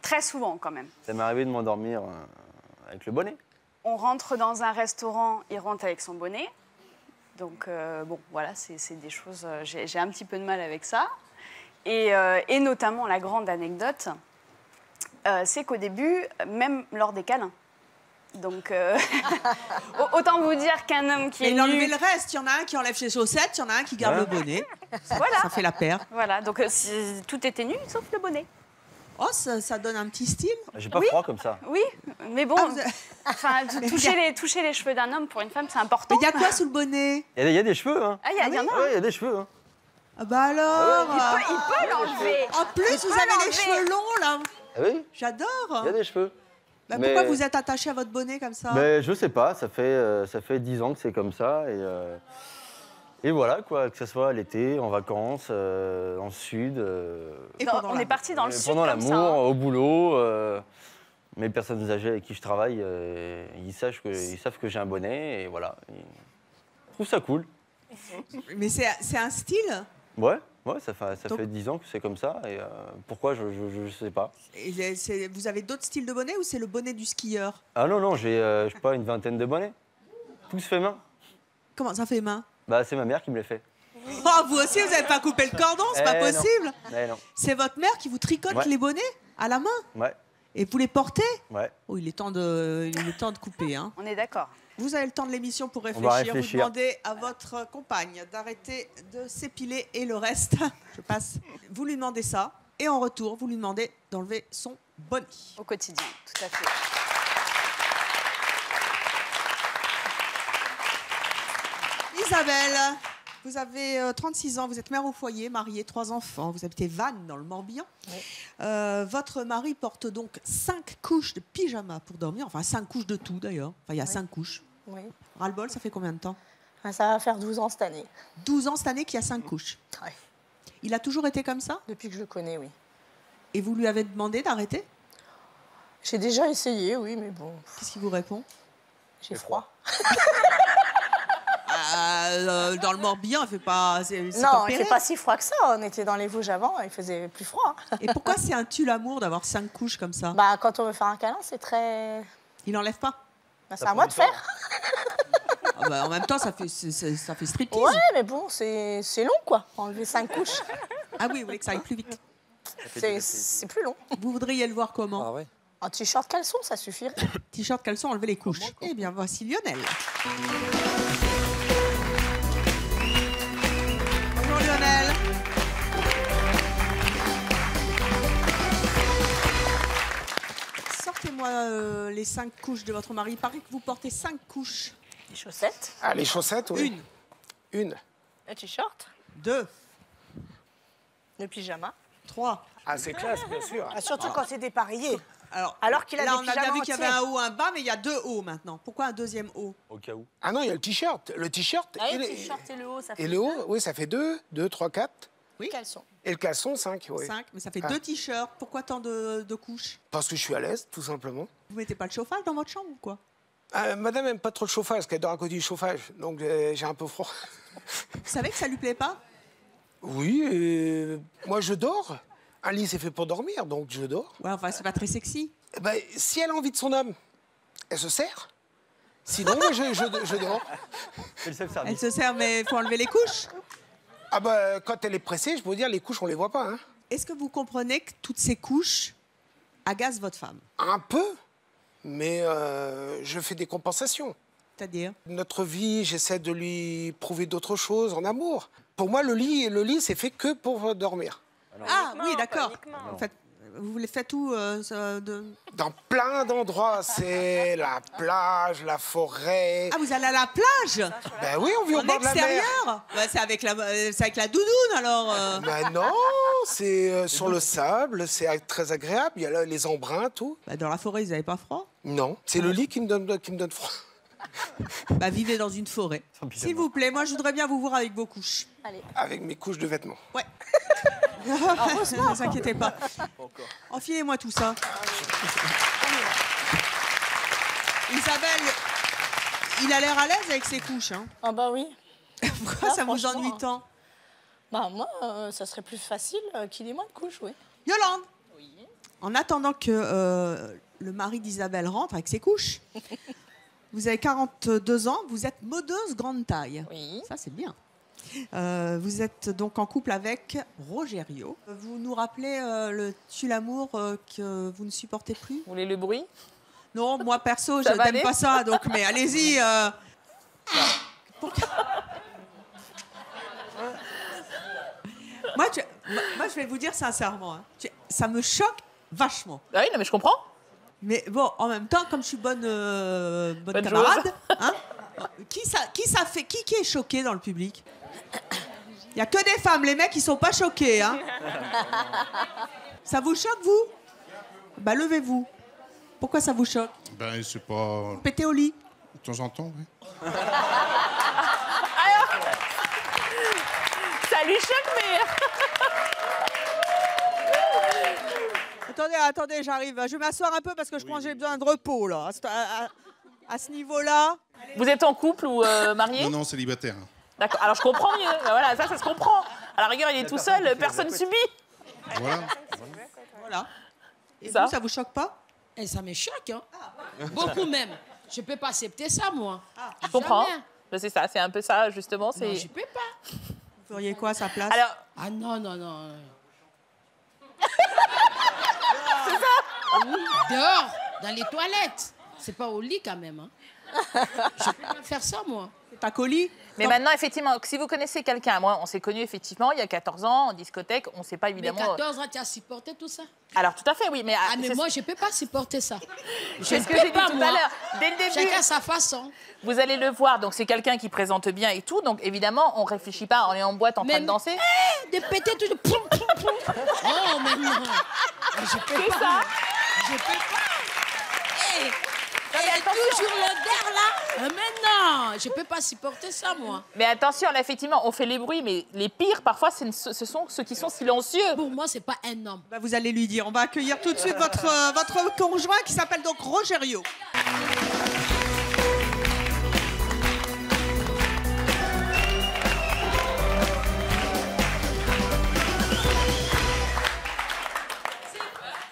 très souvent quand même. Ça m'est arrivé de m'endormir avec le bonnet. On rentre dans un restaurant, il rentre avec son bonnet. Donc, bon, voilà, c'est des choses... J'ai un petit peu de mal avec ça. Et notamment, la grande anecdote, c'est qu'au début, même lors des câlins, donc, autant vous dire qu'un homme qui est nu... enlever le reste, il y en a un qui enlève ses chaussettes, il y en a un qui garde le bonnet. Voilà. Ça fait la paire. Voilà, donc tout était nu, sauf le bonnet. Oh, ça donne un petit style. J'ai pas froid comme ça. Oui, mais bon, enfin, toucher les cheveux d'un homme pour une femme, c'est important. Mais il y a quoi sous le bonnet? Il y a des cheveux, hein. Ah, il y en a. Ouais, il y a des cheveux, hein. Ah bah alors Il peut l'enlever. En plus, vous avez les cheveux longs, là. Ah oui, J'adore. il y a des cheveux. Bah, Mais- pourquoi vous êtes attaché à votre bonnet comme ça? Mais je sais pas, ça fait 10 ans que c'est comme ça. Et voilà, quoi, que ce soit l'été, en vacances, en sud. Et On est parti dans le sud Pendant comme ça. l'amour, Hein. au boulot. Mes personnes âgées avec qui je travaille, ils savent que j'ai un bonnet et voilà. Je trouve ça cool. Mais c'est un style? Ouais, ça fait 10 ans que c'est comme ça. Et pourquoi, je sais pas. Et vous avez d'autres styles de bonnet ou c'est le bonnet du skieur? Ah non, j'ai je sais pas, une vingtaine de bonnets. Tous fait main. Comment ça fait main? Bah, c'est ma mère qui me les fait. Oh, vous aussi, vous n'avez pas coupé le cordon, c'est pas non. possible. Non. C'est votre mère qui vous tricote Ouais. les bonnets à la main? Ouais, Et vous les portez? ouais. Oh, il est temps de couper. Hein. On est d'accord. Vous avez le temps de l'émission pour va réfléchir. Vous réfléchir. demandez à votre compagne d'arrêter de s'épiler et le reste, je passe. Vous lui demandez ça et en retour, vous lui demandez d'enlever son bonnet. Au quotidien, tout à fait. Isabelle, vous avez 36 ans, vous êtes mère au foyer, mariée, 3 enfants, vous habitez Vannes dans le Morbihan. Votre mari porte donc 5 couches de pyjama pour dormir, enfin 5 couches de tout d'ailleurs. Enfin, il y a 5 couches. Oui. Ras-le-bol, ça fait combien de temps? Ça va faire 12 ans cette année. 12 ans cette année qu'il y a 5 couches. Ouais. Il a toujours été comme ça? Depuis que je le connais, oui. Et vous lui avez demandé d'arrêter? J'ai déjà essayé, oui, mais bon. Qu'est-ce qu'il vous répond? J'ai froid. Dans le Morbihan, il fait pas. C'est Non, pas il fait pas si froid que ça. On était dans les Vosges avant, il faisait plus froid. Et pourquoi c'est un tue l'amour d'avoir 5 couches comme ça? Bah, quand on veut faire un câlin, c'est très. Il enlève pas? Bah, c'est à moi de faire. Ah bah, en même temps, ça fait striptease. Ouais, mais bon, c'est long, quoi. Enlever 5 couches. Ah oui, vous voulez que ça aille plus vite. C'est plus long. Vous voudriez le voir comment? Ah ouais. Un t-shirt caleçon, ça suffirait. T-shirt, caleçon, enlever les couches. Eh bien, voici Lionel. Bonjour Lionel. Sortez-moi les 5 couches de votre mari. Il paraît que vous portez 5 couches. Les chaussettes. Ah, les chaussettes, oui. Une. Le t-shirt. 2. Le pyjama. 3. Ah, c'est classe, bien sûr. Ah, surtout quand c'est dépareillé. Alors qu'il a là, des on a bien pyjamas vu qu'il y avait un entiers. haut, un bas, mais il y a 2 hauts maintenant. Pourquoi un deuxième haut? Au cas où. Ah non, il y a le t-shirt. Le t-shirt Ah, et, le t-shirt et le haut, ça fait. et le haut, oui, ça fait 2, 3, 4. Oui. Caleçon. Et le caleçon, 5, oui. 5, mais ça fait Ah. 2 t-shirts. Pourquoi tant de couches? Parce que je suis à l'aise, tout simplement. Vous mettez pas le chauffage dans votre chambre ou quoi? Madame aime pas trop le chauffage, parce qu'elle dort à côté du chauffage. Donc j'ai un peu froid. Vous savez que ça lui plaît pas? Oui, moi je dors. Un lit, c'est fait pour dormir, donc je dors. Ouais, enfin, c'est pas très sexy. Eh ben, si elle a envie de son homme, elle se sert. Sinon, moi, je dors. Elle se sert, mais il faut enlever les couches. Ah bah, quand elle est pressée, je peux vous dire, les couches, on les voit pas. Hein. Est-ce que vous comprenez que toutes ces couches agacent votre femme? Un peu, mais je fais des compensations. C'est-à-dire? Notre vie, j'essaie de lui prouver d'autres choses en amour. Pour moi, le lit, c'est fait que pour dormir. Ah oui, d'accord. En fait, vous les faites où Dans plein d'endroits. C'est la plage, la forêt. Ah, vous allez à la plage? Ben oui, on vit au bord de la mer. extérieur? Bah, c'est avec la doudoune, alors. Ben non, c'est sur le sable, c'est très agréable. Il y a là les embruns, tout. Bah, dans la forêt, vous n'avez pas froid? Non, c'est le lit qui me donne froid. Bah, vivez dans une forêt. S'il vous plaît, moi, je voudrais bien vous voir avec vos couches. Allez. Avec mes couches de vêtements. Ouais. Ne vous inquiétez pas. Enfilez-moi tout ça. Isabelle, il a l'air à l'aise avec ses couches. Hein. Ah bah oui. Pourquoi Là, ça vous franchement, ennuie tant? Bah moi, ça serait plus facile qu'il ait moins de couches, oui. Yolande, en attendant que le mari d'Isabelle rentre avec ses couches, vous avez 42 ans, vous êtes modeuse grande taille. Oui. Ça, c'est bien. Vous êtes donc en couple avec Rogerio. Vous nous rappelez le tue l'amour que vous ne supportez plus? Vous voulez le bruit? Non, moi perso, je Ça va n'aime aller pas ça, donc mais allez-y. Moi, je vais vous dire sincèrement, hein, ça me choque vachement. Ah oui, non, mais je comprends. Mais bon, en même temps, comme je suis bonne Bonne camarade, hein, qui est choqué dans le public? Il n'y a que des femmes, les mecs, ils sont pas choqués. Hein. Ça vous choque, vous? Bah, levez-vous. Pourquoi ça vous choque? Ben, c'est pas... Vous pétez au lit? De temps en temps, oui. Ça lui choque, mais... Attendez, j'arrive. Je vais m'asseoir un peu parce que je pense que j'ai besoin de repos, là. À ce niveau-là. Vous êtes en couple ou marié? Non, célibataire. D'accord, alors je comprends mieux. Ben voilà, ça se comprend. À la rigueur, il est tout seul, personne subit. Voilà. Voilà. Et Ça ça vous choque pas? Et ça me choque, hein. Beaucoup même. Je peux pas accepter ça, moi. Je comprends. Jamais. Ben, c'est ça, c'est un peu ça, justement. Non, je peux pas. Vous feriez quoi à sa place? Alors, Ah non, non, non. c'est ça. Oui, dehors, dans les toilettes. C'est pas au lit quand même. Hein. Je peux pas faire ça, moi. C'est un colis? Mais maintenant, effectivement, si vous connaissez quelqu'un, moi, on s'est connus effectivement il y a 14 ans en discothèque, on ne sait pas évidemment. Mais 14 ans, tu as supporté tout ça? Alors, tout à fait, oui. Mais, ah, mais moi, je ne peux pas supporter ça. C'est ce que j'ai dit tout à l'heure. Dès le début. Chacun sa façon. Vous allez le voir, donc c'est quelqu'un qui présente bien et tout, donc évidemment, on ne réfléchit pas, on est en boîte en train de danser. De péter tout. Oh, mais non. Je peux pas. Ça. Je peux pas. mais toujours l'odeur là. Mais non, je peux pas supporter ça, moi. Mais attention, là, effectivement, on fait les bruits, mais les pires, parfois, ce sont ceux qui sont silencieux. Pour moi, c'est pas un homme. Bah, vous allez lui dire. On va accueillir tout de suite votre conjoint qui s'appelle donc Rogerio.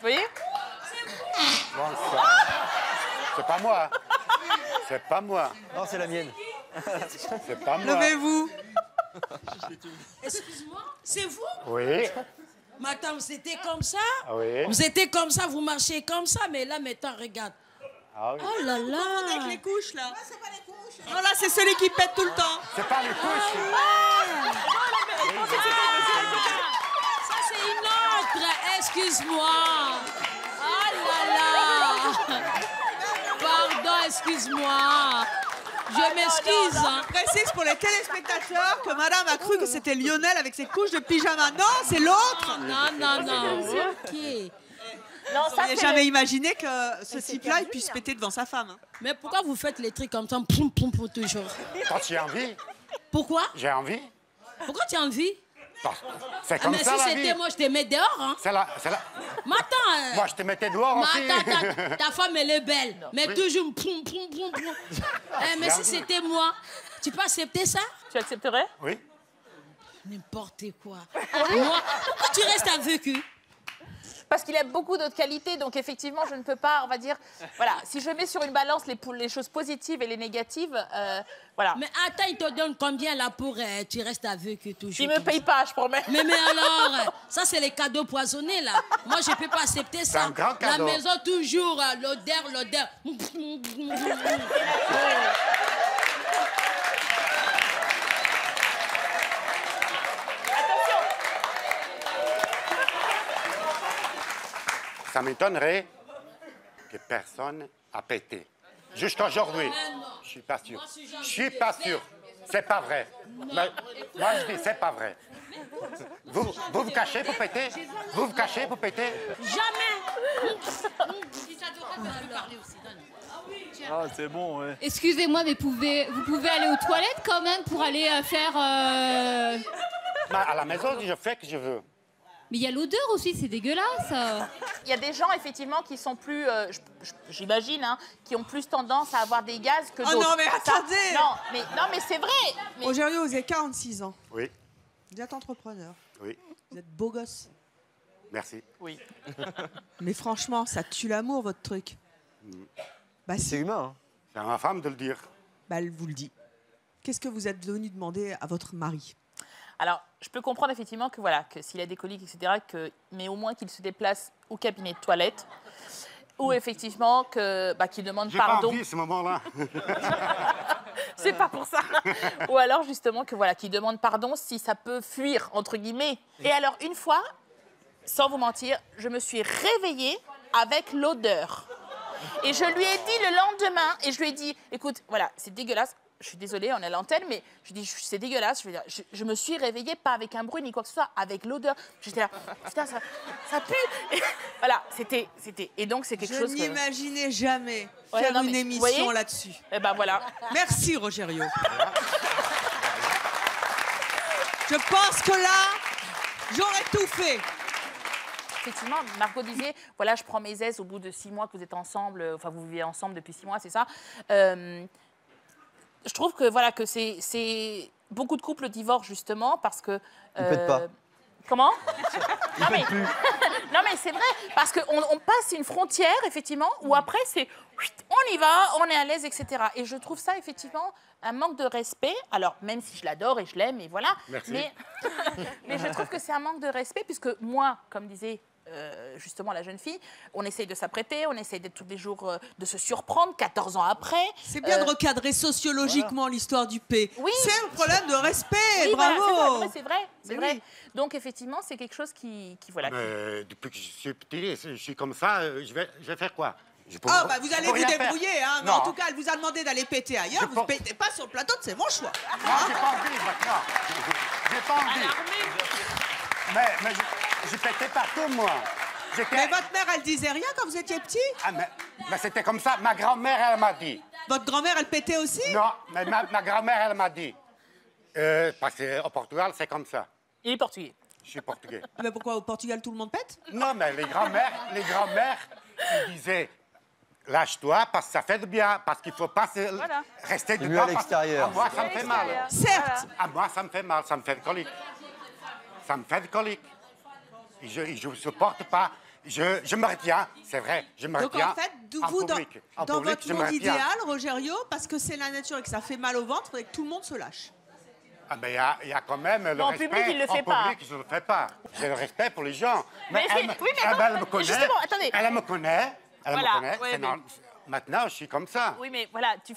Vous voyez? C'est pas moi. C'est pas moi. Non, c'est la mienne. C'est pas moi. Levez-vous. Excuse-moi, c'est vous? Oui. Madame, vous étiez comme ça? Oui. Vous étiez comme ça, vous marchez comme ça, mais là, maintenant, regarde. Ah oui. Oh là là. Avec les couches, là. C'est pas les couches. Non, là, c'est celui qui pète tout le temps. C'est pas les couches. Ça, c'est une autre. Excuse-moi. Oh là là. Pardon, excuse-moi. Je m'excuse. Je précise pour les téléspectateurs que madame a cru que c'était Lionel avec ses couches de pyjama. Non, c'est l'autre. Non, non, non. OK. Non, Vous n'auriez jamais imaginé que ce type-là il puisse péter devant sa femme. Hein. Mais pourquoi vous faites les trucs comme ça, poum, poum, poum, toujours? Quand j'ai envie. Pourquoi? J'ai envie. Pourquoi tu as envie? C'est comme mais ça si la vie. c'était moi, je te mets dehors. Hein. C'est la... Mais attends. Moi, je te mettais dehors aussi. Ta femme, elle est belle. Mais toujours poum, poum, poum, poum. Mais si c'était moi, tu peux accepter ça? Tu accepterais? Oui. N'importe quoi. Moi, pourquoi tu restes avec eux? Parce qu'il a beaucoup d'autres qualités, donc effectivement, je ne peux pas, on va dire... Voilà, si je mets sur une balance les choses positives et les négatives, voilà. Mais attends, il te donne combien là pour tu restes avec eux toujours? Il ne me paye pas, je promets. Mais alors, ça c'est les cadeaux poisonnés là. Moi, je ne peux pas accepter ça. C'est un grand cadeau. La maison, toujours, l'odeur. Ça m'étonnerait que personne a pété. Jusqu'à aujourd'hui. Je suis pas sûr. Je suis pas sûr. C'est pas vrai. Mais moi, je dis, c'est pas vrai. Vous vous cachez pour péter? Vous vous cachez pour péter? Jamais. Ah, c'est bon, ouais. Excusez-moi, mais vous pouvez aller aux toilettes quand même pour aller faire... À la maison, je fais ce que je veux. Mais il y a l'odeur aussi, c'est dégueulasse. Il y a des gens, effectivement, qui sont plus, j'imagine, hein, qui ont plus tendance à avoir des gaz que d'autres. Oh non, mais attendez. Non, mais c'est vrai. Mais... Rogerio, vous avez 46 ans. Oui. Vous êtes entrepreneur. Oui. Vous êtes beau gosse. Merci. Oui. Mais franchement, ça tue l'amour, votre truc. Bah, C'est humain. Hein. C'est à ma femme de le dire. Bah, elle vous le dit. Qu'est-ce que vous êtes venu demander à votre mari? Alors, je peux comprendre effectivement que, voilà, que s'il a des coliques, etc., mais au moins qu'il se déplace au cabinet de toilette, ou effectivement qu'il demande pardon. J'ai pas envie, ce moment-là. C'est pas pour ça. Ou alors justement qu'il demande pardon si ça peut fuir, entre guillemets. Et alors, une fois, sans vous mentir, je me suis réveillée avec l'odeur. Et je lui ai dit le lendemain, et je lui ai dit, écoute, voilà, c'est dégueulasse. Je suis désolée, on est à l'antenne, mais je dis, c'est dégueulasse. Je me suis réveillée, pas avec un bruit ni quoi que ce soit, avec l'odeur. J'étais là, putain, ça pue. Et voilà, c'était. Et donc, c'est quelque chose que... Je n'imaginais jamais faire une émission là-dessus. Eh ben voilà. Merci, Rogerio. Je pense que là, j'aurais tout fait. Effectivement, Margot disait, voilà, je prends mes aises au bout de 6 mois que vous êtes ensemble, enfin, vous vivez ensemble depuis 6 mois, c'est ça. Je trouve que voilà que c'est beaucoup de couples divorcent justement parce que Ils pètent pas. Comment? Non mais non mais c'est vrai parce qu'on passe une frontière effectivement où après c'est on y va, on est à l'aise, etc. Et je trouve ça effectivement un manque de respect. Alors même si je l'adore et je l'aime et voilà. Merci. Mais je trouve que c'est un manque de respect puisque moi, comme disait justement la jeune fille, on essaye de s'apprêter, on essaye d'être tous les jours de se surprendre 14 ans après. C'est bien de recadrer sociologiquement l'histoire du P. Oui. C'est un problème de respect, Oui, bravo. voilà, c'est vrai, c'est vrai. Oui. Donc effectivement, c'est quelque chose qui voilà. Depuis que je suis petit, je suis comme ça, je vais faire quoi? Ah bah vous allez vous rien faire. débrouiller, hein. Mais Non. en tout cas, elle vous a demandé d'aller péter ailleurs. Vous ne pétez pas sur le plateau, c'est mon choix. Non, j'ai pas envie maintenant. J'ai pas envie. Mais j'ai pété partout, moi. Mais votre mère, elle disait rien quand vous étiez petit? Ah, mais c'était comme ça. Ma grand-mère, elle m'a dit. Votre grand-mère, elle pétait aussi? Non, mais ma grand-mère, elle m'a dit. Parce qu'au Portugal, c'est comme ça. Il est portugais. Je suis portugais. Mais pourquoi au Portugal, tout le monde pète? Non, mais les grands-mères, ils disaient... Lâche-toi, parce que ça fait du bien, parce qu'il ne faut pas rester C'est dedans. mieux à l'extérieur. À moi, ça me fait mal. Certes. À moi, ça me fait mal, ça me fait de colique. Ça me fait de colique. Je ne supporte pas. Je me retiens, c'est vrai, je me Donc retiens. en fait, en vous, public. En dans public, votre je me monde retiens. idéal, Rogerio, parce que c'est la nature et que ça fait mal au ventre, et que tout le monde se lâche. Ah ben, il y a quand même le Mais en respect. public, il le fait pas. En public, je ne le fais pas. J'ai le respect pour les gens. Mais elle, non, elle me connaît. justement, attendez. Elle me connaît. Elle Voilà, me connaît. ouais, C'est mais- Maintenant, je suis comme ça. Oui, mais voilà, tu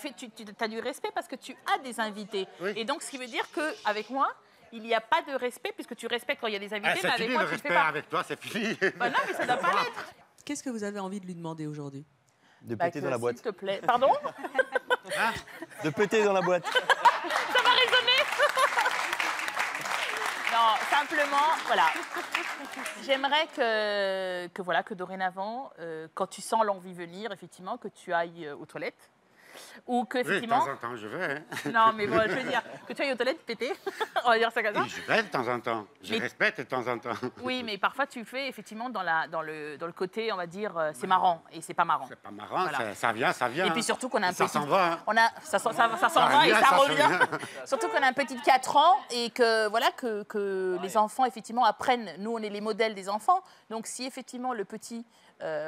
as du respect parce que tu as des invités. Oui. Et donc, ce qui veut dire qu'avec moi, il n'y a pas de respect puisque tu respectes quand il y a des invités, C'est mais avec fini moi, le tu ne fais respect pas. avec toi, c'est fini. Bah non, mais ça ne doit pas l'être. Qu'est-ce que vous avez envie de lui demander aujourd'hui? De Bah, péter dans la boîte. S'il te plaît. Pardon? De péter dans la boîte. Ça va résonner. Non, simplement, voilà. J'aimerais que dorénavant, quand tu sens l'envie venir, effectivement, que tu ailles aux toilettes. Ou que, Oui, de effectivement... temps en temps, je vais. Hein. Non, mais bon, je veux dire, que tu ailles aux toilettes péter, on va dire ça comme ça. Oui, je vais de temps en temps. Je Mais- respecte de temps en temps. Oui, mais parfois tu le fais effectivement dans le côté, on va dire, c'est marrant et c'est pas marrant. C'est pas marrant, Voilà. ça vient, ça vient. Et puis surtout qu'on a un Ça petit... s'en va. Hein. On a, ça s'en va et revient, ça ça revient. revient. Surtout qu'on a un petit de 4 ans et que, voilà, que les enfants, effectivement, apprennent. Nous, on est les modèles des enfants. Donc, si, effectivement, le petit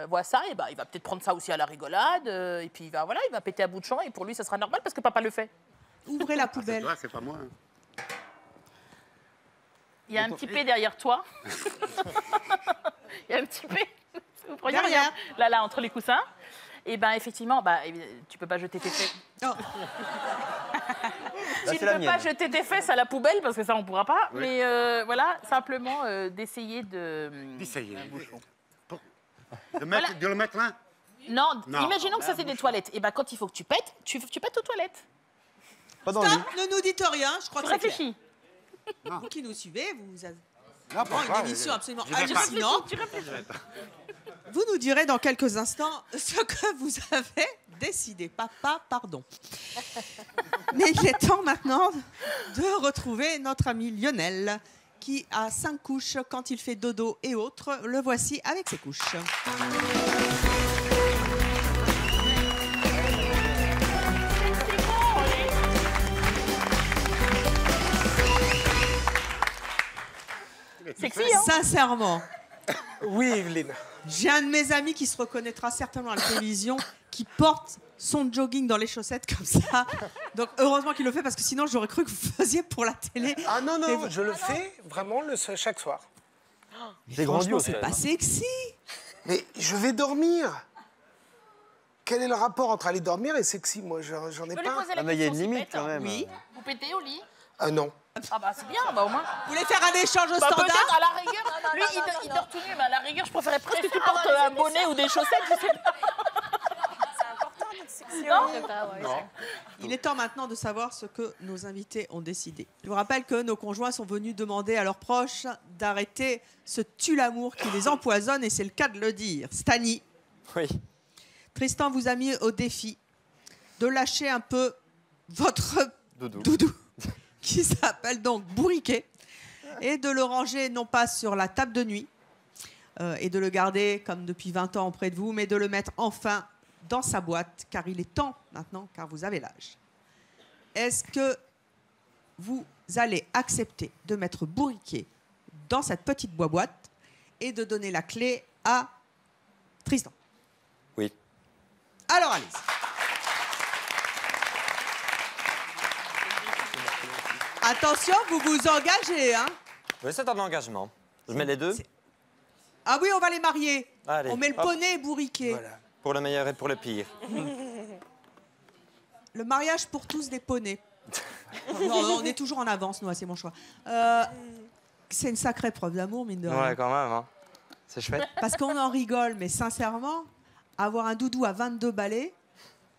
voit ça, et ben, il va peut-être prendre ça aussi à la rigolade. Et puis, il va péter à bout de champ. Et pour lui, ça sera normal parce que papa le fait. Ouvrez la C'est poubelle. toi, c'est pas moi. Hein. Il y a un petit P derrière toi. Il y a un petit P. Vous prenez Derrière. rien. Là, entre les coussins. Et ben effectivement, tu peux pas jeter tes fesses. Oh. Tu c'est ne la peux mienne. pas jeter tes fesses à la poubelle parce que ça on pourra pas. Oui. Mais voilà, simplement d'essayer de. D'essayer. De le mettre là. Non, Non. imaginons que ça c'est des toilettes. Et ben quand il faut que tu pètes, tu pètes aux toilettes. Pas dans le Stop, lit. ne nous dites rien, je crois Tu que c'est clair. réfléchis. Vous qui nous suivez, vous avez Non, vraiment une émission absolument Je vais pas. hallucinante. Tu réfléchis. Vous nous direz dans quelques instants ce que vous avez décidé. Papa, pardon. Mais il est temps maintenant de retrouver notre ami Lionel, qui a 5 couches quand il fait dodo et autres. Le voici avec ses couches. Sexy, hein? Sincèrement, Oui, Evelyne. J'ai un de mes amis qui se reconnaîtra certainement à la télévision, qui porte son jogging dans les chaussettes comme ça. Donc heureusement qu'il le fait, parce que sinon j'aurais cru que vous faisiez pour la télé. Ah non, non, je le fais vraiment chaque soir. C'est grandiose. C'est pas sexy. Mais je vais dormir. Quel est le rapport entre aller dormir et sexy? Moi, j'en ai pas. Ah, mais il y a une limite quand même. Oui. Vous pétez au lit? Non. Ah bah c'est bien, bah au moins. Vous voulez faire un échange au Bah, standard? peut-être, à la rigueur, lui il dort tout nu, mais à la rigueur je préférais presque que tu portes un bonnet ou des chaussettes, je sais pas. C'est important d'être sexy. Non. Il est temps maintenant de savoir ce que nos invités ont décidé. Je vous rappelle que nos conjoints sont venus demander à leurs proches d'arrêter ce tue-l'amour qui les empoisonne, et c'est le cas de le dire. Stani. Oui. Tristan vous a mis au défi de lâcher un peu votre doudou qui s'appelle donc bourriquet, et de le ranger non pas sur la table de nuit et de le garder comme depuis 20 ans auprès de vous, mais de le mettre enfin dans sa boîte, car il est temps maintenant, car vous avez l'âge. Est-ce que vous allez accepter de mettre bourriquet dans cette petite boîte et de donner la clé à Tristan? Oui. Alors allez-y. Attention, vous vous engagez, hein? Oui, c'est un engagement. Je mets les deux. Ah oui, on va les marier. Allez, On met le hop. poney et bourriquet. Voilà. Pour le meilleur et pour le pire. Le mariage pour tous des poneys. Non, on est toujours en avance, nous, c'est mon choix. C'est une sacrée preuve d'amour, mine de rien. Ouais, quand même. Hein. C'est chouette. Parce qu'on en rigole, mais sincèrement, avoir un doudou à 22 balais,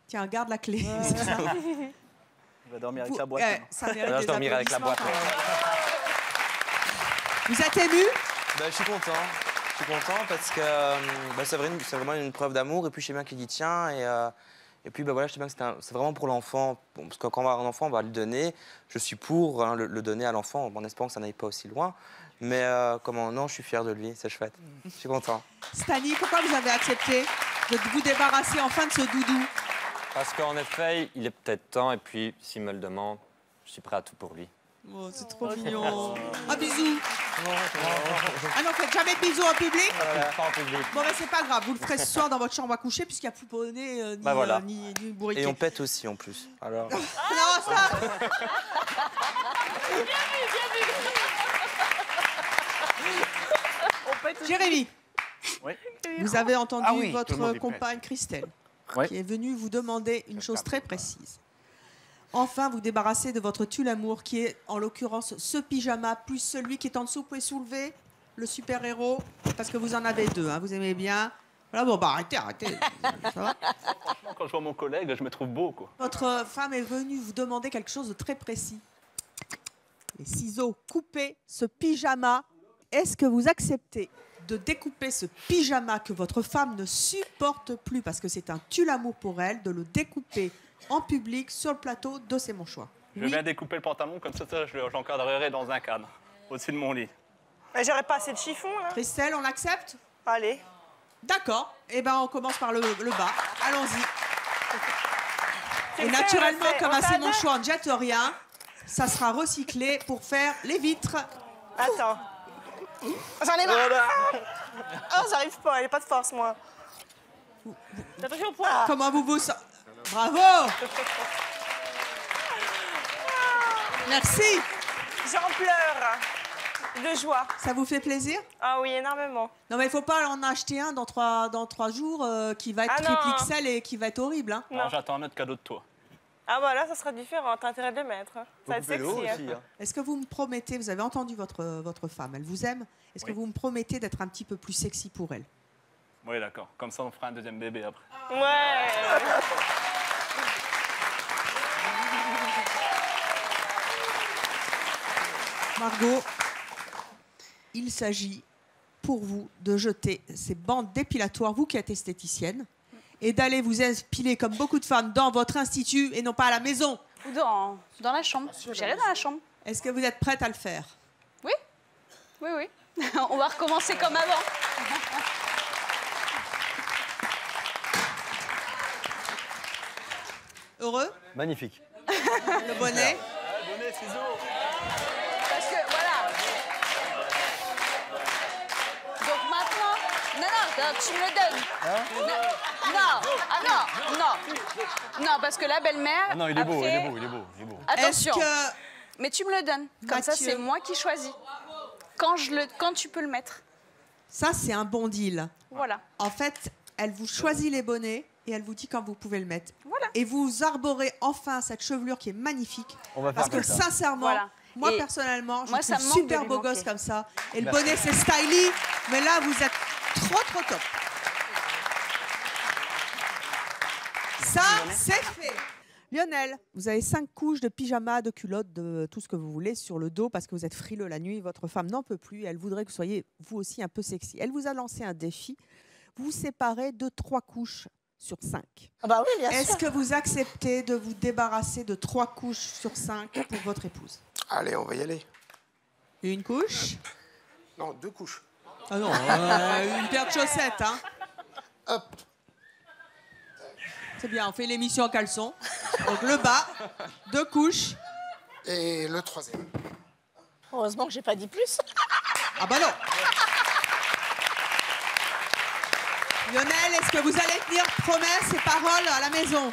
tiens, garde la clé. C'est ça. On va dormir avec la boîte. Ça mérite Là, je des dormirai avec la boîte. Vous êtes ému? Bah, je suis content. Je suis content parce que bah, c'est vraiment une preuve d'amour. Et puis, je sais bien qu'il y tient. Et puis, bah, voilà, je sais bien que c'est vraiment pour l'enfant. Bon, parce que quand on va avoir un enfant, on va le donner. Je suis pour hein, le donner à l'enfant, en espérant que ça n'aille pas aussi loin. Mais comment non, je suis fier de lui. C'est chouette. Je suis content. Stani, pourquoi vous avez accepté de vous débarrasser enfin de ce doudou? Parce qu'en effet, il est peut-être temps. Et puis, s'il me le demande, je suis prêt à tout pour lui. Oh, c'est trop mignon. Un bisou. Ah non, faites jamais de bisous en public? Pas en public. Bon, ben c'est pas grave, vous le ferez ce soir dans votre chambre à coucher, puisqu'il n'y a plus poney Bah, voilà. ni bourriquet. Et on pète aussi, en plus. Alors... Non, ça... Jérémy, Oui. vous avez entendu Ah oui, tout le votre monde est compagne Christelle, Oui. qui est venue vous demander une chose très précise. Enfin, vous débarrasser de votre tue-l'amour, qui est en l'occurrence ce pyjama, plus celui qui est en dessous. Vous pouvez soulever le super-héros, parce que vous en avez deux, hein, vous aimez bien. Voilà, bon, bah arrêtez. Ça va? Quand je vois mon collègue, je me trouve beau, quoi. Votre femme est venue vous demander quelque chose de très précis. Les ciseaux, coupez ce pyjama. Est-ce que vous acceptez de découper ce pyjama que votre femme ne supporte plus, parce que c'est un tue-l'amour pour elle, de le découper en public sur le plateau de C'est mon choix? Je vais bien découper le pantalon, comme ça j'encadrerai dans un cadre, au-dessus de mon lit. Mais j'aurais pas assez de chiffon, là. Christelle, on l'accepte? Allez. D'accord. Eh ben, on commence par le bas. Allons-y. C'est Et fait, naturellement, on l'a fait. comme On à C'est t'a mon dit. choix, on ne jette rien. Ça sera recyclé pour faire les vitres. Attends. J'en ai marre. Oh, j'arrive pas, j'ai pas de force, moi. Attention au poids. Comment vous vous... Bravo. Merci. J'en pleure de joie. Ça vous fait plaisir? Ah oui, énormément. Non, mais il ne faut pas en acheter un dans trois jours qui va être Ah non. triple XL et qui va être horrible. Hein. Alors j'attends un autre cadeau de toi. Ah bah là, ça sera différent, t'as intérêt de le mettre. Ça va être sexy. Hein. Est-ce que vous me promettez, vous avez entendu votre femme, elle vous aime, est-ce que Oui. vous me promettez d'être un petit peu plus sexy pour elle? Oui, d'accord. Comme ça, on fera un deuxième bébé après. Ouais. Margot, il s'agit pour vous de jeter ces bandes dépilatoires, vous qui êtes esthéticienne, et d'aller vous épiler comme beaucoup de femmes dans votre institut et non pas à la maison. Ou dans la chambre. J'irai dans la chambre. Est-ce que vous êtes prête à le faire? Oui. Oui, oui. On va recommencer comme avant. Heureux? Magnifique. Le bonnet? Bonnet, ciseaux. Parce que, voilà. Donc Non, tu me le donnes. Non, parce que la belle-mère. Non, il est beau, après... il est beau. Attention. Mais tu me le donnes. Comme ça, c'est moi qui choisis. Quand tu peux le mettre. Ça, c'est un bon deal. Voilà. En fait, elle vous choisit les bonnets et elle vous dit quand vous pouvez le mettre. Voilà. Et vous arborez enfin cette chevelure qui est magnifique. On va parce faire que comme ça. sincèrement, Voilà. moi Et personnellement, je moi, trouve ça me manque super de lui beau gosse manquer. comme ça. Et le Merci. bonnet, c'est stylish. Mais là, vous êtes trop top. Ça, c'est fait. Lionel, vous avez 5 couches de pyjama, de culottes, de tout ce que vous voulez sur le dos parce que vous êtes frileux la nuit. Votre femme n'en peut plus. Elle voudrait que vous soyez vous aussi un peu sexy. Elle vous a lancé un défi. Vous séparez de 3 couches sur 5. Ah bah oui, bien sûr. Est-ce que vous acceptez de vous débarrasser de 3 couches sur 5 pour votre épouse? Allez, on va y aller. Une couche? Non, 2 couches. Ah non, une paire de chaussettes, hein. Hop. C'est bien, on fait l'émission en caleçon. Donc le bas, 2 couches. Et le 3e. Heureusement que j'ai pas dit plus. Ah bah non. Lionel, est-ce que vous allez tenir promesses et paroles à la maison?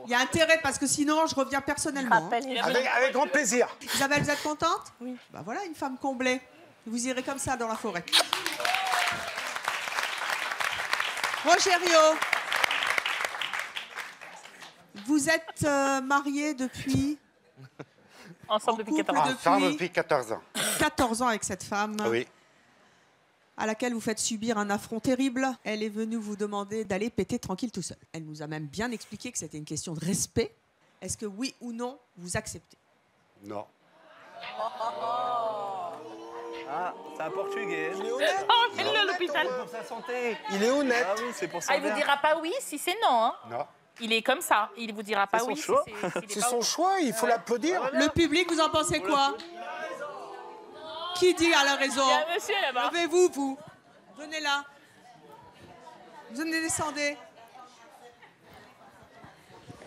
Il y a intérêt parce que sinon je reviens personnellement. Avec grand plaisir. Isabelle, vous êtes contente? Oui. Bah voilà, une femme comblée. Vous irez comme ça dans la forêt. Rogerio, vous êtes marié depuis... Ensemble depuis 14 ans. Ensemble depuis 14 ans. 14 ans avec cette femme. Oui. À laquelle vous faites subir un affront terrible. Elle est venue vous demander d'aller péter tranquille tout seul. Elle nous a même bien expliqué que c'était une question de respect. Est-ce que oui ou non, vous acceptez? Non. Ah, c'est un Portugais. Oh, mets-le à l'hôpital. Pour sa santé. Il est honnête. Ah oui, c'est pour ça. Ah, il vous dira pas oui si c'est non. Hein. Non. Il est comme ça. Il vous dira pas son oui choix. si c'est C'est son choix, il faut l'applaudir. Le public, vous en pensez quoi? Qui dit à la raison? Il y a un monsieur là-bas. Levez-vous, vous. Venez là. Venez, descendez.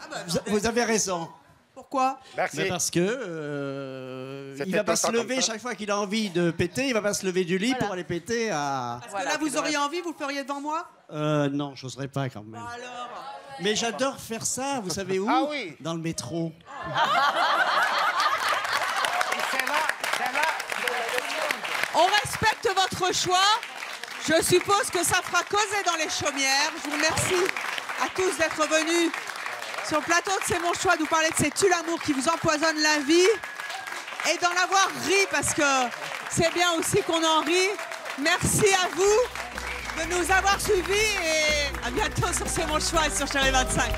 Ah bah, Vous avez raison. pourquoi? Merci. Mais parce que C'était il va pas tout se le temps lever comme ça. chaque fois qu'il a envie de péter, il va pas se lever du lit pour aller péter à. Parce que là, vous auriez envie, vous le feriez devant moi? Non, j'oserais pas quand même. Alors. Mais j'adore faire ça, vous savez où? Ah oui. Dans le métro. On respecte votre choix. Je suppose que ça fera causer dans les chaumières. Je vous remercie à tous d'être venus sur le plateau de C'est mon choix, de nous parler de ces tue l'amour qui vous empoisonnent la vie et d'en avoir ri parce que c'est bien aussi qu'on en rit. Merci à vous de nous avoir suivis et à bientôt sur C'est mon choix et sur Chérie 25.